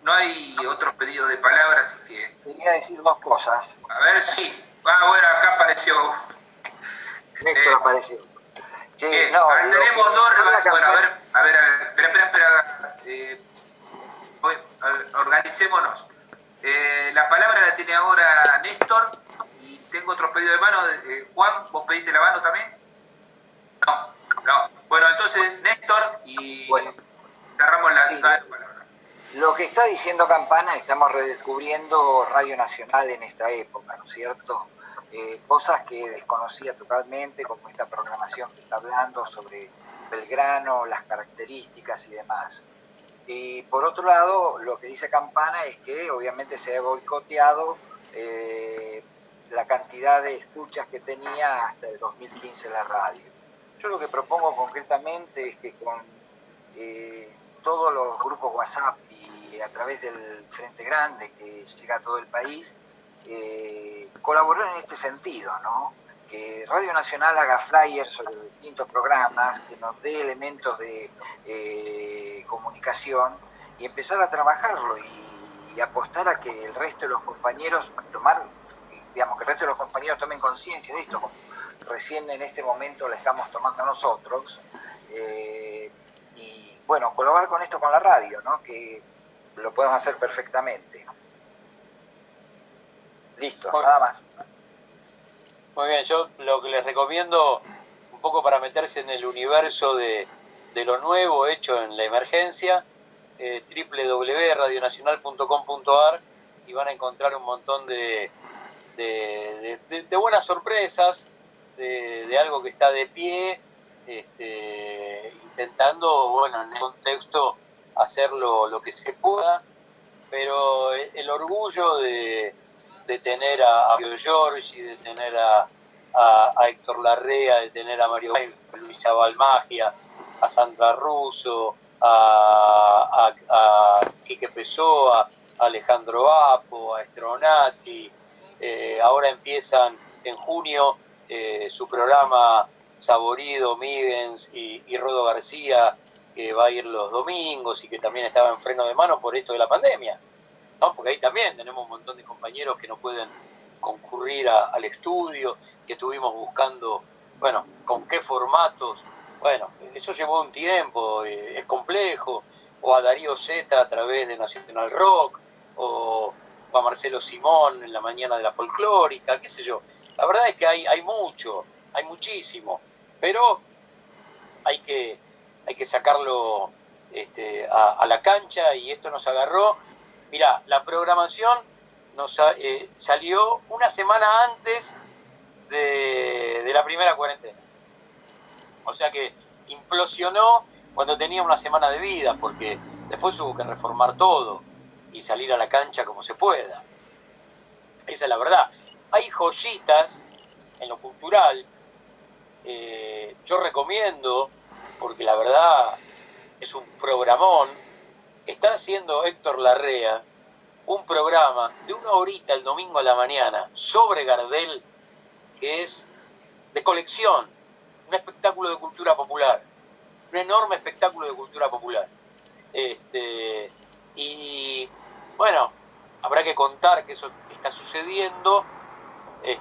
no hay otros pedidos de palabras, así que... Quería decir 2 cosas. A ver, sí. Bueno, acá apareció... Néstor apareció. Sí, tenemos 2... Bueno, a ver, espera. Organicémonos. La palabra la tiene ahora Néstor, y tengo otro pedido de mano. Juan, ¿vos pediste la mano también? No. Bueno, entonces Néstor, y cerramos la palabra. Lo que está diciendo Campana, estamos redescubriendo Radio Nacional en esta época, ¿no es cierto? Cosas que desconocía totalmente, como esta programación que está hablando sobre Belgrano, las características y demás. Y por otro lado, lo que dice Campana es que obviamente se ha boicoteado la cantidad de escuchas que tenía hasta el 2015 la radio. Yo lo que propongo concretamente es que con todos los grupos WhatsApp y a través del Frente Grande que llega a todo el país, colaborar en este sentido, ¿no? Que Radio Nacional haga flyers sobre los distintos programas, que nos dé elementos de comunicación y empezar a trabajarlo y apostar a que el resto de los compañeros que el resto de los compañeros tomen conciencia de esto, como recién en este momento la estamos tomando nosotros, y bueno, colaborar con esto con la radio, ¿no? Que lo podemos hacer perfectamente. Listo, nada más. Muy bien, yo lo que les recomiendo, un poco para meterse en el universo de lo nuevo hecho en la emergencia, www.radionacional.com.ar, y van a encontrar un montón de buenas sorpresas, de algo que está de pie, intentando, en el contexto, hacer lo que se pueda, pero el orgullo de tener a Mario Giorgi, de tener a Héctor Larrea, de tener a Mario Luisa Balmagia, a Sandra Russo, a Quique Pessoa, a Alejandro Apo, a Stronati, ahora empiezan en junio su programa Saborido, Migens y Rodo García, que va a ir los domingos y que también estaba en freno de mano por esto de la pandemia, ¿no? Porque ahí también tenemos un montón de compañeros que no pueden concurrir al estudio, que estuvimos buscando, bueno, con qué formatos. Bueno, eso llevó un tiempo, es complejo, o a Darío Zeta a través de Nacional Rock, o a Marcelo Simón en la mañana de la folclórica, qué sé yo. La verdad es que hay mucho, hay muchísimo, pero hay que sacarlo a la cancha, y esto nos agarró. Mirá, la programación nos salió una semana antes de la primera cuarentena. O sea que implosionó cuando tenía una semana de vida, porque después hubo que reformar todo y salir a la cancha como se pueda. Esa es la verdad. Hay joyitas en lo cultural. Yo recomiendo, porque la verdad es un programón. Está haciendo Héctor Larrea un programa de 1 horita el domingo a la mañana sobre Gardel, que es de colección, un espectáculo de cultura popular, un enorme espectáculo de cultura popular. Y bueno, habrá que contar que eso está sucediendo,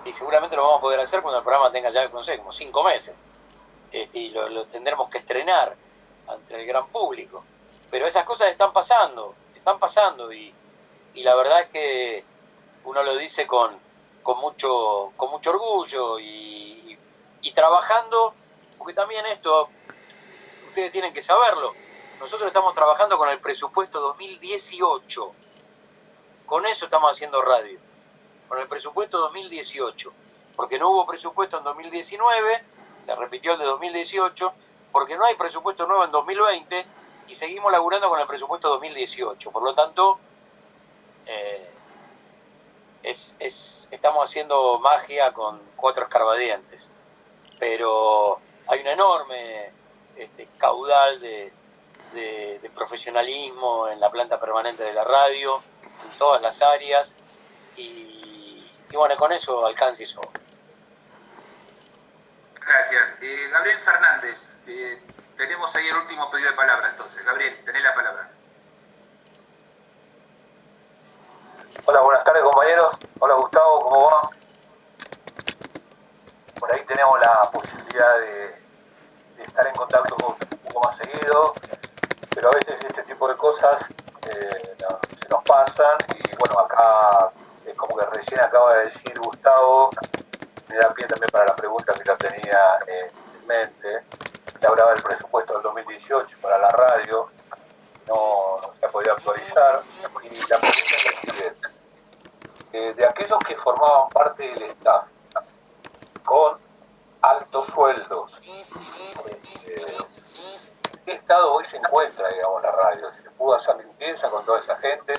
y seguramente lo vamos a poder hacer cuando el programa tenga ya, no sé, como 5 meses, y lo tendremos que estrenar ante el gran público. Pero esas cosas están pasando, y la verdad es que uno lo dice con mucho orgullo y trabajando, porque también esto, ustedes tienen que saberlo, nosotros estamos trabajando con el presupuesto 2018, con eso estamos haciendo radio, con el presupuesto 2018, porque no hubo presupuesto en 2019, se repitió el de 2018, porque no hay presupuesto nuevo en 2020, y seguimos laburando con el presupuesto 2018, por lo tanto, estamos haciendo magia con 4 escarbadientes, pero hay un enorme caudal de profesionalismo en la planta permanente de la radio, en todas las áreas, y bueno, con eso alcanza eso. Gracias. Gabriel Fernández, tenemos ahí el último pedido de palabra, entonces. Gabriel, tenés la palabra. Hola, buenas tardes, compañeros. Hola, Gustavo, ¿cómo va? Por ahí tenemos la posibilidad de estar en contacto un poco más seguido, pero a veces este tipo de cosas se nos pasan, y bueno, acá es como que recién acaba de decir Gustavo, me da pie también para la pregunta que ya tenía en mente. Se hablaba del presupuesto del 2018 para la radio, no se ha podido actualizar, y la pregunta es la siguiente. De aquellos que formaban parte del staff con altos sueldos, ¿en qué estado hoy se encuentra, digamos, la radio? ¿Se pudo hacer limpieza con toda esa gente?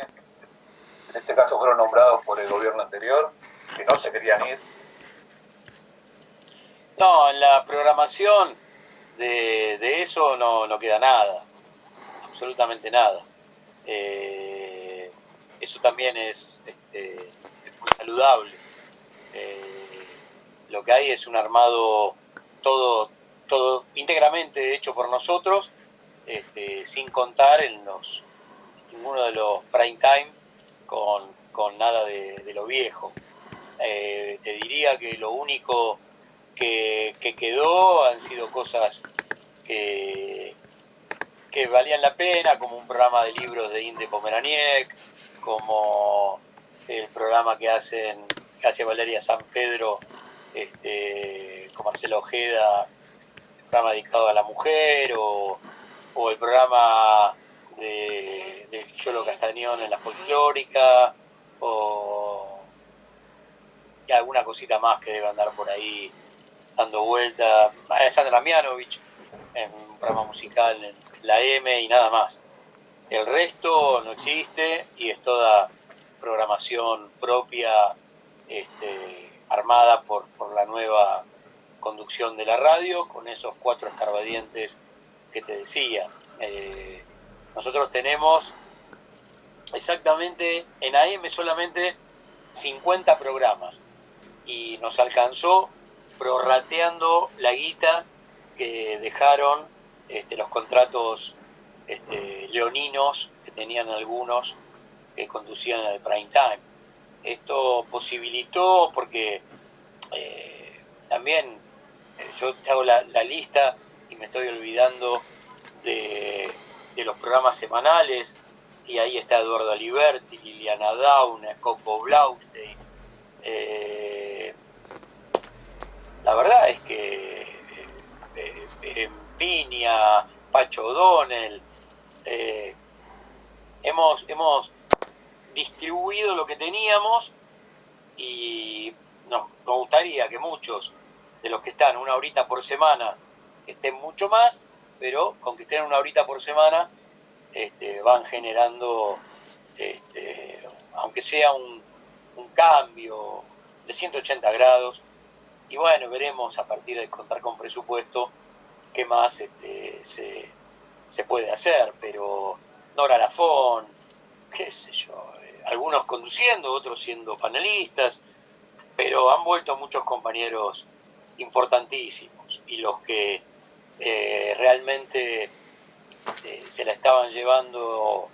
En este caso fueron nombrados por el gobierno anterior, que no se querían ir. No, en la programación de eso no queda nada, absolutamente nada. Eso también es muy saludable. Lo que hay es un armado todo íntegramente hecho por nosotros, sin contar en ninguno de los prime time con nada de lo viejo. Te diría que lo único que quedó han sido cosas que valían la pena, como un programa de libros de Inde Pomeraniec, como el programa que hace Valeria San Pedro con Marcelo Ojeda, el programa dedicado a la mujer, o el programa de Cholo Castañón en la folclórica, y alguna cosita más que debe andar por ahí dando vuelta. Sandra Mianovich en un programa musical en la M, y nada más. El resto no existe, y es toda programación propia, armada por la nueva conducción de la radio, con esos 4 escarbadientes que te decía. Nosotros tenemos exactamente en AM solamente 50 programas y nos alcanzó prorrateando la guita que dejaron los contratos leoninos que tenían algunos que conducían al prime time. Esto posibilitó, porque también yo te hago la lista y me estoy olvidando de los programas semanales, y ahí está Eduardo Aliberti, Liliana Dauna, Coco Blaustein. La verdad es que Piña, Pacho O'Donnell, hemos distribuido lo que teníamos, y nos gustaría que muchos de los que están una horita por semana estén mucho más, pero con que estén una horita por semana van generando, aunque sea un cambio de 180 grados, y bueno, veremos a partir de contar con presupuesto qué más se puede hacer, pero Nora Lafón, qué sé yo, algunos conduciendo, otros siendo panelistas, pero han vuelto muchos compañeros importantísimos, y los que realmente se la estaban llevando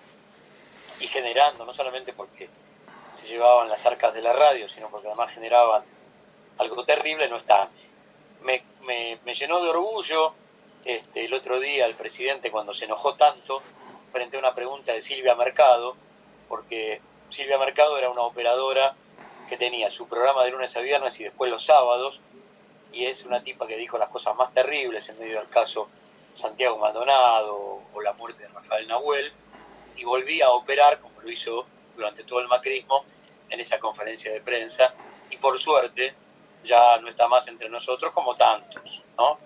y generando, no solamente porque se llevaban las arcas de la radio, sino porque además generaban algo terrible, no están. Me llenó de orgullo el otro día el presidente cuando se enojó tanto frente a una pregunta de Silvia Mercado, porque Silvia Mercado era una operadora que tenía su programa de lunes a viernes y después los sábados, y es una tipa que dijo las cosas más terribles en medio del caso Santiago Maldonado o la muerte de Rafael Nahuel, y volví a operar, como lo hizo durante todo el macrismo, en esa conferencia de prensa, y por suerte ya no está más entre nosotros como tantos, ¿no?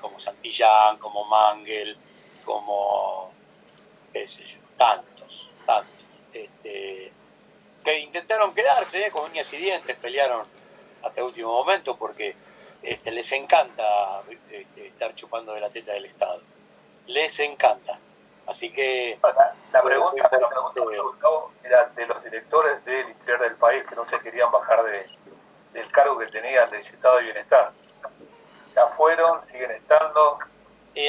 Como Santillán, como Mangel, como, qué sé yo, tantos, que intentaron quedarse con uñas y dientes, pelearon hasta el último momento, porque les encanta estar chupando de la teta del Estado, les encanta. Así que la pregunta era de los directores del interior del país que no se querían bajar del cargo que tenían del estado de bienestar. Ya fueron, siguen estando.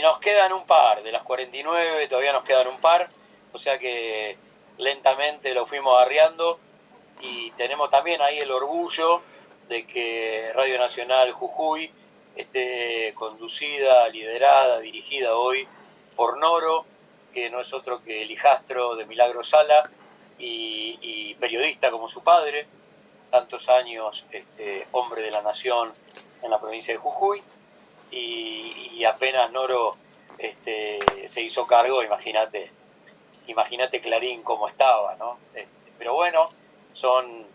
Nos quedan un par, de las 49 todavía nos quedan un par, o sea que lentamente lo fuimos arreando, y tenemos también ahí el orgullo de que Radio Nacional Jujuy esté conducida, liderada, dirigida hoy por Noro, que no es otro que el hijastro de Milagro Sala y periodista como su padre, tantos años hombre de la nación en la provincia de Jujuy, y apenas Noro se hizo cargo, imagínate Clarín cómo estaba, ¿no? Pero bueno, son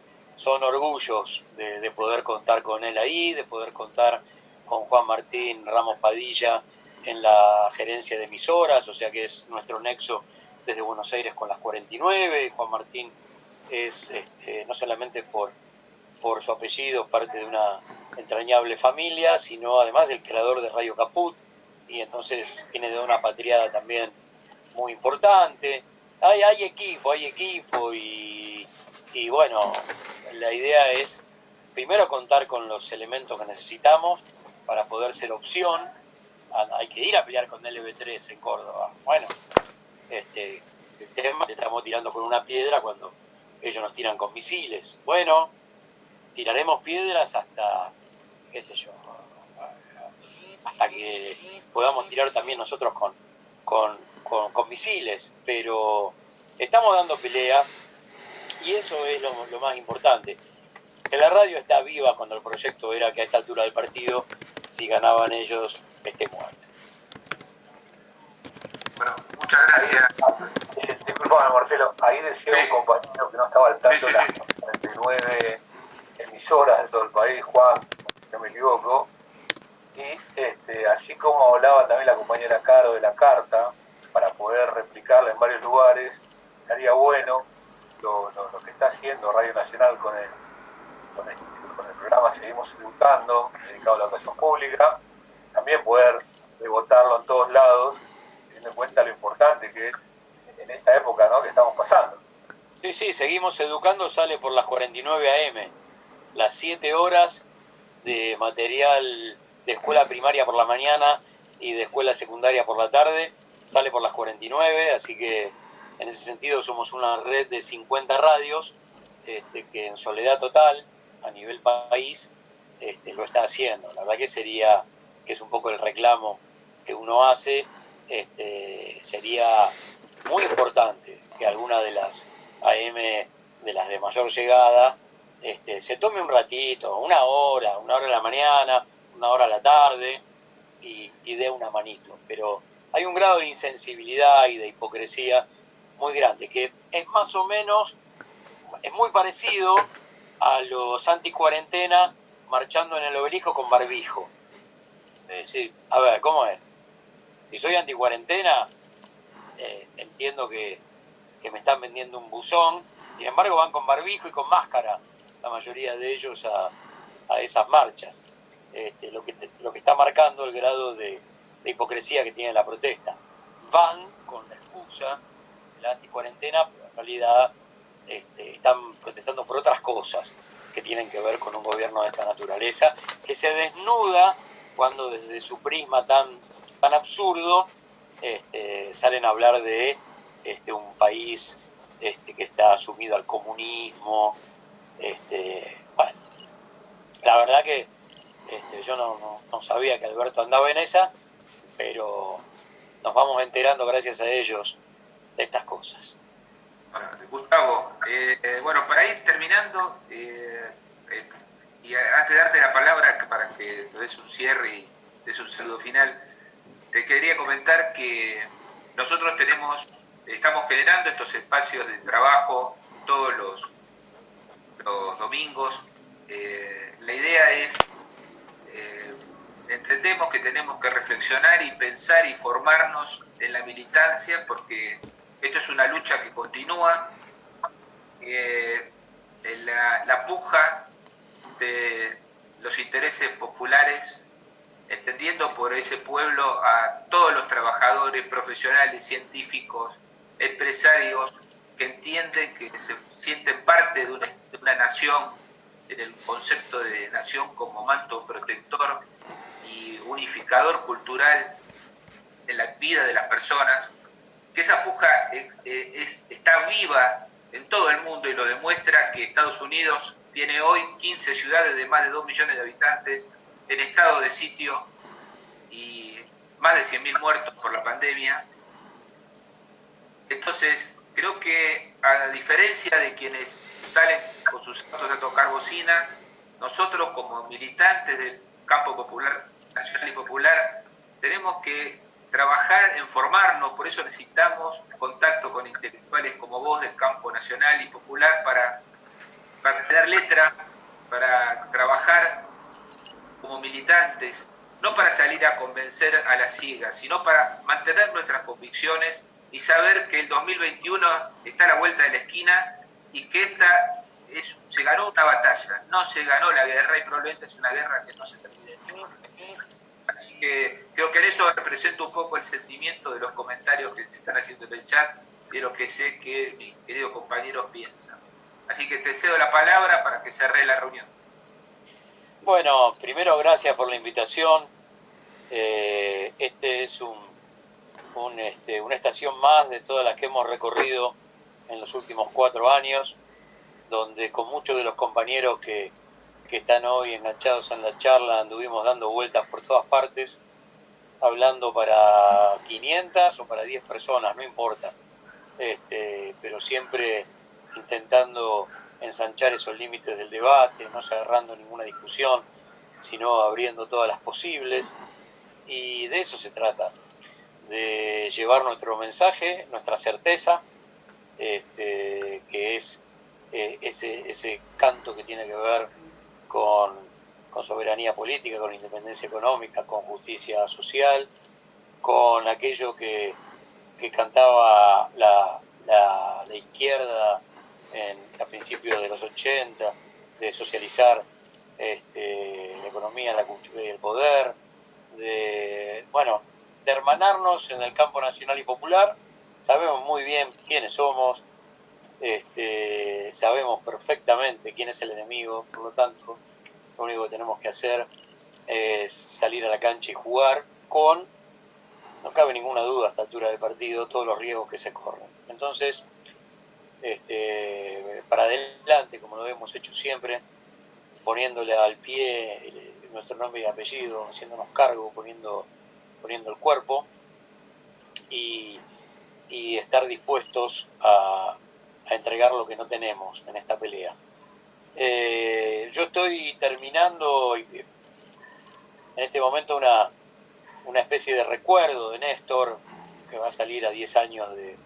orgullos de poder contar con él ahí, de poder contar con Juan Martín Ramos Padilla en la gerencia de emisoras, o sea que es nuestro nexo desde Buenos Aires con las 49. Juan Martín es, no solamente por su apellido, parte de una entrañable familia, sino además el creador de Radio Caput, y entonces viene de una patriada también muy importante. Hay equipo, y bueno, la idea es primero contar con los elementos que necesitamos para poder ser opción. Hay que ir a pelear con LB3 en Córdoba. Bueno, el tema le estamos tirando con una piedra cuando ellos nos tiran con misiles. Bueno, tiraremos piedras hasta, qué sé yo, hasta que podamos tirar también nosotros con misiles, pero estamos dando pelea, y eso es lo más importante. Que la radio está viva cuando el proyecto era que a esta altura del partido, si ganaban ellos, esté muerto. Bueno, muchas gracias. Disculpame, Marcelo, ahí decía un compañero que no estaba al tanto de las 49 emisoras de todo el país, Juan, no me equivoco, y así como hablaba también la compañera Caro de la carta, para poder replicarla en varios lugares, estaría bueno lo que está haciendo Radio Nacional con el programa Seguimos Educando, dedicado a la educación pública, también poder devotarlo en todos lados, teniendo en cuenta lo importante que es en esta época, ¿no?, que estamos pasando. Sí, seguimos educando, sale por las 49 AM, las 7 horas de material de escuela primaria por la mañana y de escuela secundaria por la tarde, sale por las 49, así que en ese sentido somos una red de 50 radios que en soledad total, a nivel país, lo está haciendo. La verdad que es un poco el reclamo que uno hace, sería muy importante que alguna de las AM, de las de mayor llegada, se tome un ratito, una hora a la mañana, una hora a la tarde, y dé una manito. Pero hay un grado de insensibilidad y de hipocresía muy grande, que es más o menos, es muy parecido a los anti-cuarentena marchando en el Obelisco con barbijo. Es decir, a ver, ¿cómo es? Si soy anti-cuarentena, entiendo que me están vendiendo un buzón, sin embargo van con barbijo y con máscara, la mayoría de ellos a esas marchas. Lo que está marcando el grado de hipocresía que tiene la protesta. Van con la excusa de la anti-cuarentena, pero en realidad están protestando por otras cosas que tienen que ver con un gobierno de esta naturaleza, que se desnuda cuando desde su prisma tan absurdo salen a hablar de un país que está sumido al comunismo. Bueno, la verdad que yo no sabía que Alberto andaba en esa, pero nos vamos enterando gracias a ellos de estas cosas. Bueno, Gustavo, bueno, para ir terminando, y antes de darte la palabra para que te des un cierre y des un saludo final, te quería comentar que nosotros estamos generando estos espacios de trabajo todos los domingos. La idea es, entendemos que tenemos que reflexionar y pensar y formarnos en la militancia, porque esto es una lucha que continúa. La puja de los intereses populares, entendiendo por ese pueblo a todos los trabajadores, profesionales, científicos, empresarios, que entienden que se sienten parte de una nación, en el concepto de nación como manto protector y unificador cultural en la vida de las personas, que esa puja está viva en todo el mundo, y lo demuestra que Estados Unidos tiene hoy 15 ciudades de más de 2 millones de habitantes en estado de sitio y más de 100.000 muertos por la pandemia. Entonces, creo que a diferencia de quienes salen con sus autos a tocar bocina, nosotros como militantes del campo popular, nacional y popular, tenemos que trabajar en formarnos. Por eso necesitamos contacto con intelectuales como vos del campo nacional y popular para tener letra, para trabajar como militantes, no para salir a convencer a las ciegas, sino para mantener nuestras convicciones y saber que el 2021 está a la vuelta de la esquina y que se ganó una batalla, no se ganó la guerra, y probablemente es una guerra que no se termine. Así que creo que en eso representa un poco el sentimiento de los comentarios que se están haciendo en el chat y de lo que sé que mis queridos compañeros piensan. Así que te cedo la palabra para que cerre la reunión. Bueno, primero gracias por la invitación. Es una estación más de todas las que hemos recorrido en los últimos 4 años, donde con muchos de los compañeros que están hoy enganchados en la charla anduvimos dando vueltas por todas partes, hablando para 500 o para 10 personas, no importa, pero siempre intentando ensanchar esos límites del debate, no cerrando ninguna discusión, sino abriendo todas las posibles, y de eso se trata, de llevar nuestro mensaje, nuestra certeza, que es ese canto que tiene que ver con soberanía política, con independencia económica, con justicia social, con aquello que cantaba la izquierda a principios de los 80, de socializar la economía, la cultura y el poder, de hermanarnos en el campo nacional y popular, sabemos muy bien quiénes somos, sabemos perfectamente quién es el enemigo, por lo tanto, lo único que tenemos que hacer es salir a la cancha y jugar con, no cabe ninguna duda a esta altura del partido, todos los riesgos que se corren. Entonces, para adelante, como lo hemos hecho siempre, poniéndole al pie nuestro nombre y apellido, haciéndonos cargo, poniendo el cuerpo y estar dispuestos a entregar lo que no tenemos en esta pelea. Yo estoy terminando en este momento una especie de recuerdo de Néstor, que va a salir a 10 años de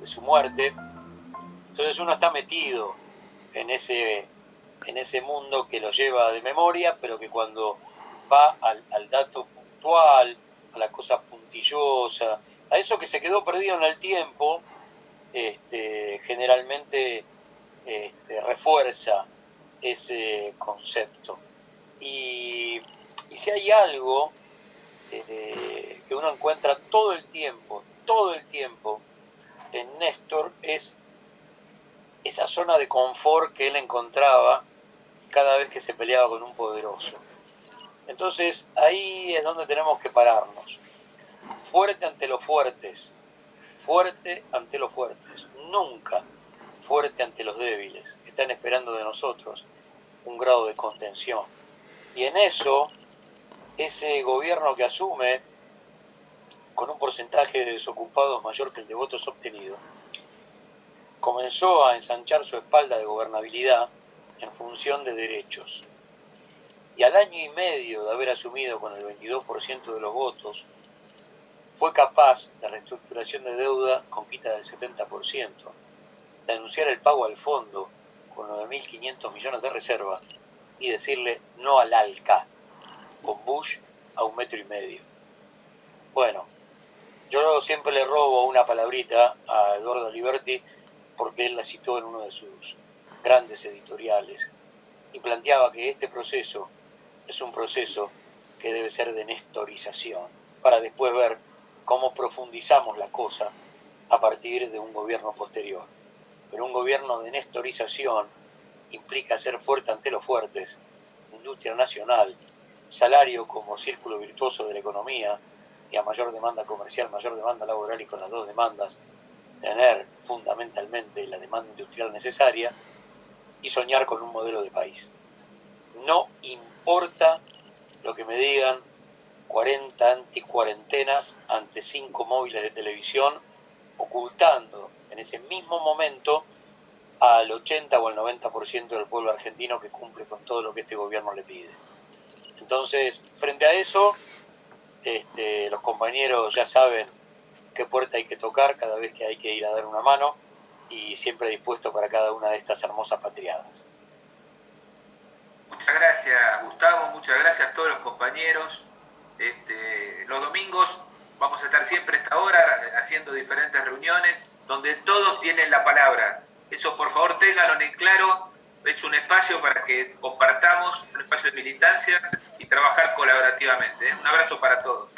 su muerte. Entonces uno está metido en ese mundo que lo lleva de memoria, pero que cuando va al dato puntual, a la cosa puntillosa, a eso que se quedó perdido en el tiempo, generalmente refuerza ese concepto. Y si hay algo que uno encuentra todo el tiempo en Néstor, es esa zona de confort que él encontraba cada vez que se peleaba con un poderoso. Entonces ahí es donde tenemos que pararnos. Fuerte ante los fuertes, nunca fuerte ante los débiles, que están esperando de nosotros un grado de contención. Y en eso, ese gobierno que asume con un porcentaje de desocupados mayor que el de votos obtenidos, comenzó a ensanchar su espalda de gobernabilidad en función de derechos. Y al año y medio de haber asumido con el 22% de los votos, fue capaz de reestructuración de deuda con quita del 70%, de anunciar el pago al fondo con 9.500 millones de reserva y decirle no al ALCA, con Bush a 1,5 metros. Bueno, yo siempre le robo una palabrita a Eduardo Aliberti porque él la citó en uno de sus grandes editoriales y planteaba que este proceso es un proceso que debe ser de nestorización, para después ver cómo profundizamos la cosa a partir de un gobierno posterior. Pero un gobierno de nestorización implica ser fuerte ante los fuertes, industria nacional, salario como círculo virtuoso de la economía, y a mayor demanda comercial, mayor demanda laboral, y con las dos demandas tener fundamentalmente la demanda industrial necesaria y soñar con un modelo de país. No importa lo que me digan 40 anticuarentenas ante 5 móviles de televisión, ocultando en ese mismo momento al 80 o al 90% del pueblo argentino que cumple con todo lo que este gobierno le pide. Entonces, frente a eso, los compañeros ya saben qué puerta hay que tocar cada vez que hay que ir a dar una mano, y siempre dispuesto para cada una de estas hermosas patriadas. Muchas gracias, Gustavo, muchas gracias a todos los compañeros. Los domingos vamos a estar siempre a esta hora haciendo diferentes reuniones donde todos tienen la palabra. Eso, por favor, ténganlo en claro. Es un espacio para que compartamos, un espacio de militancia y trabajar colaborativamente. Un abrazo para todos.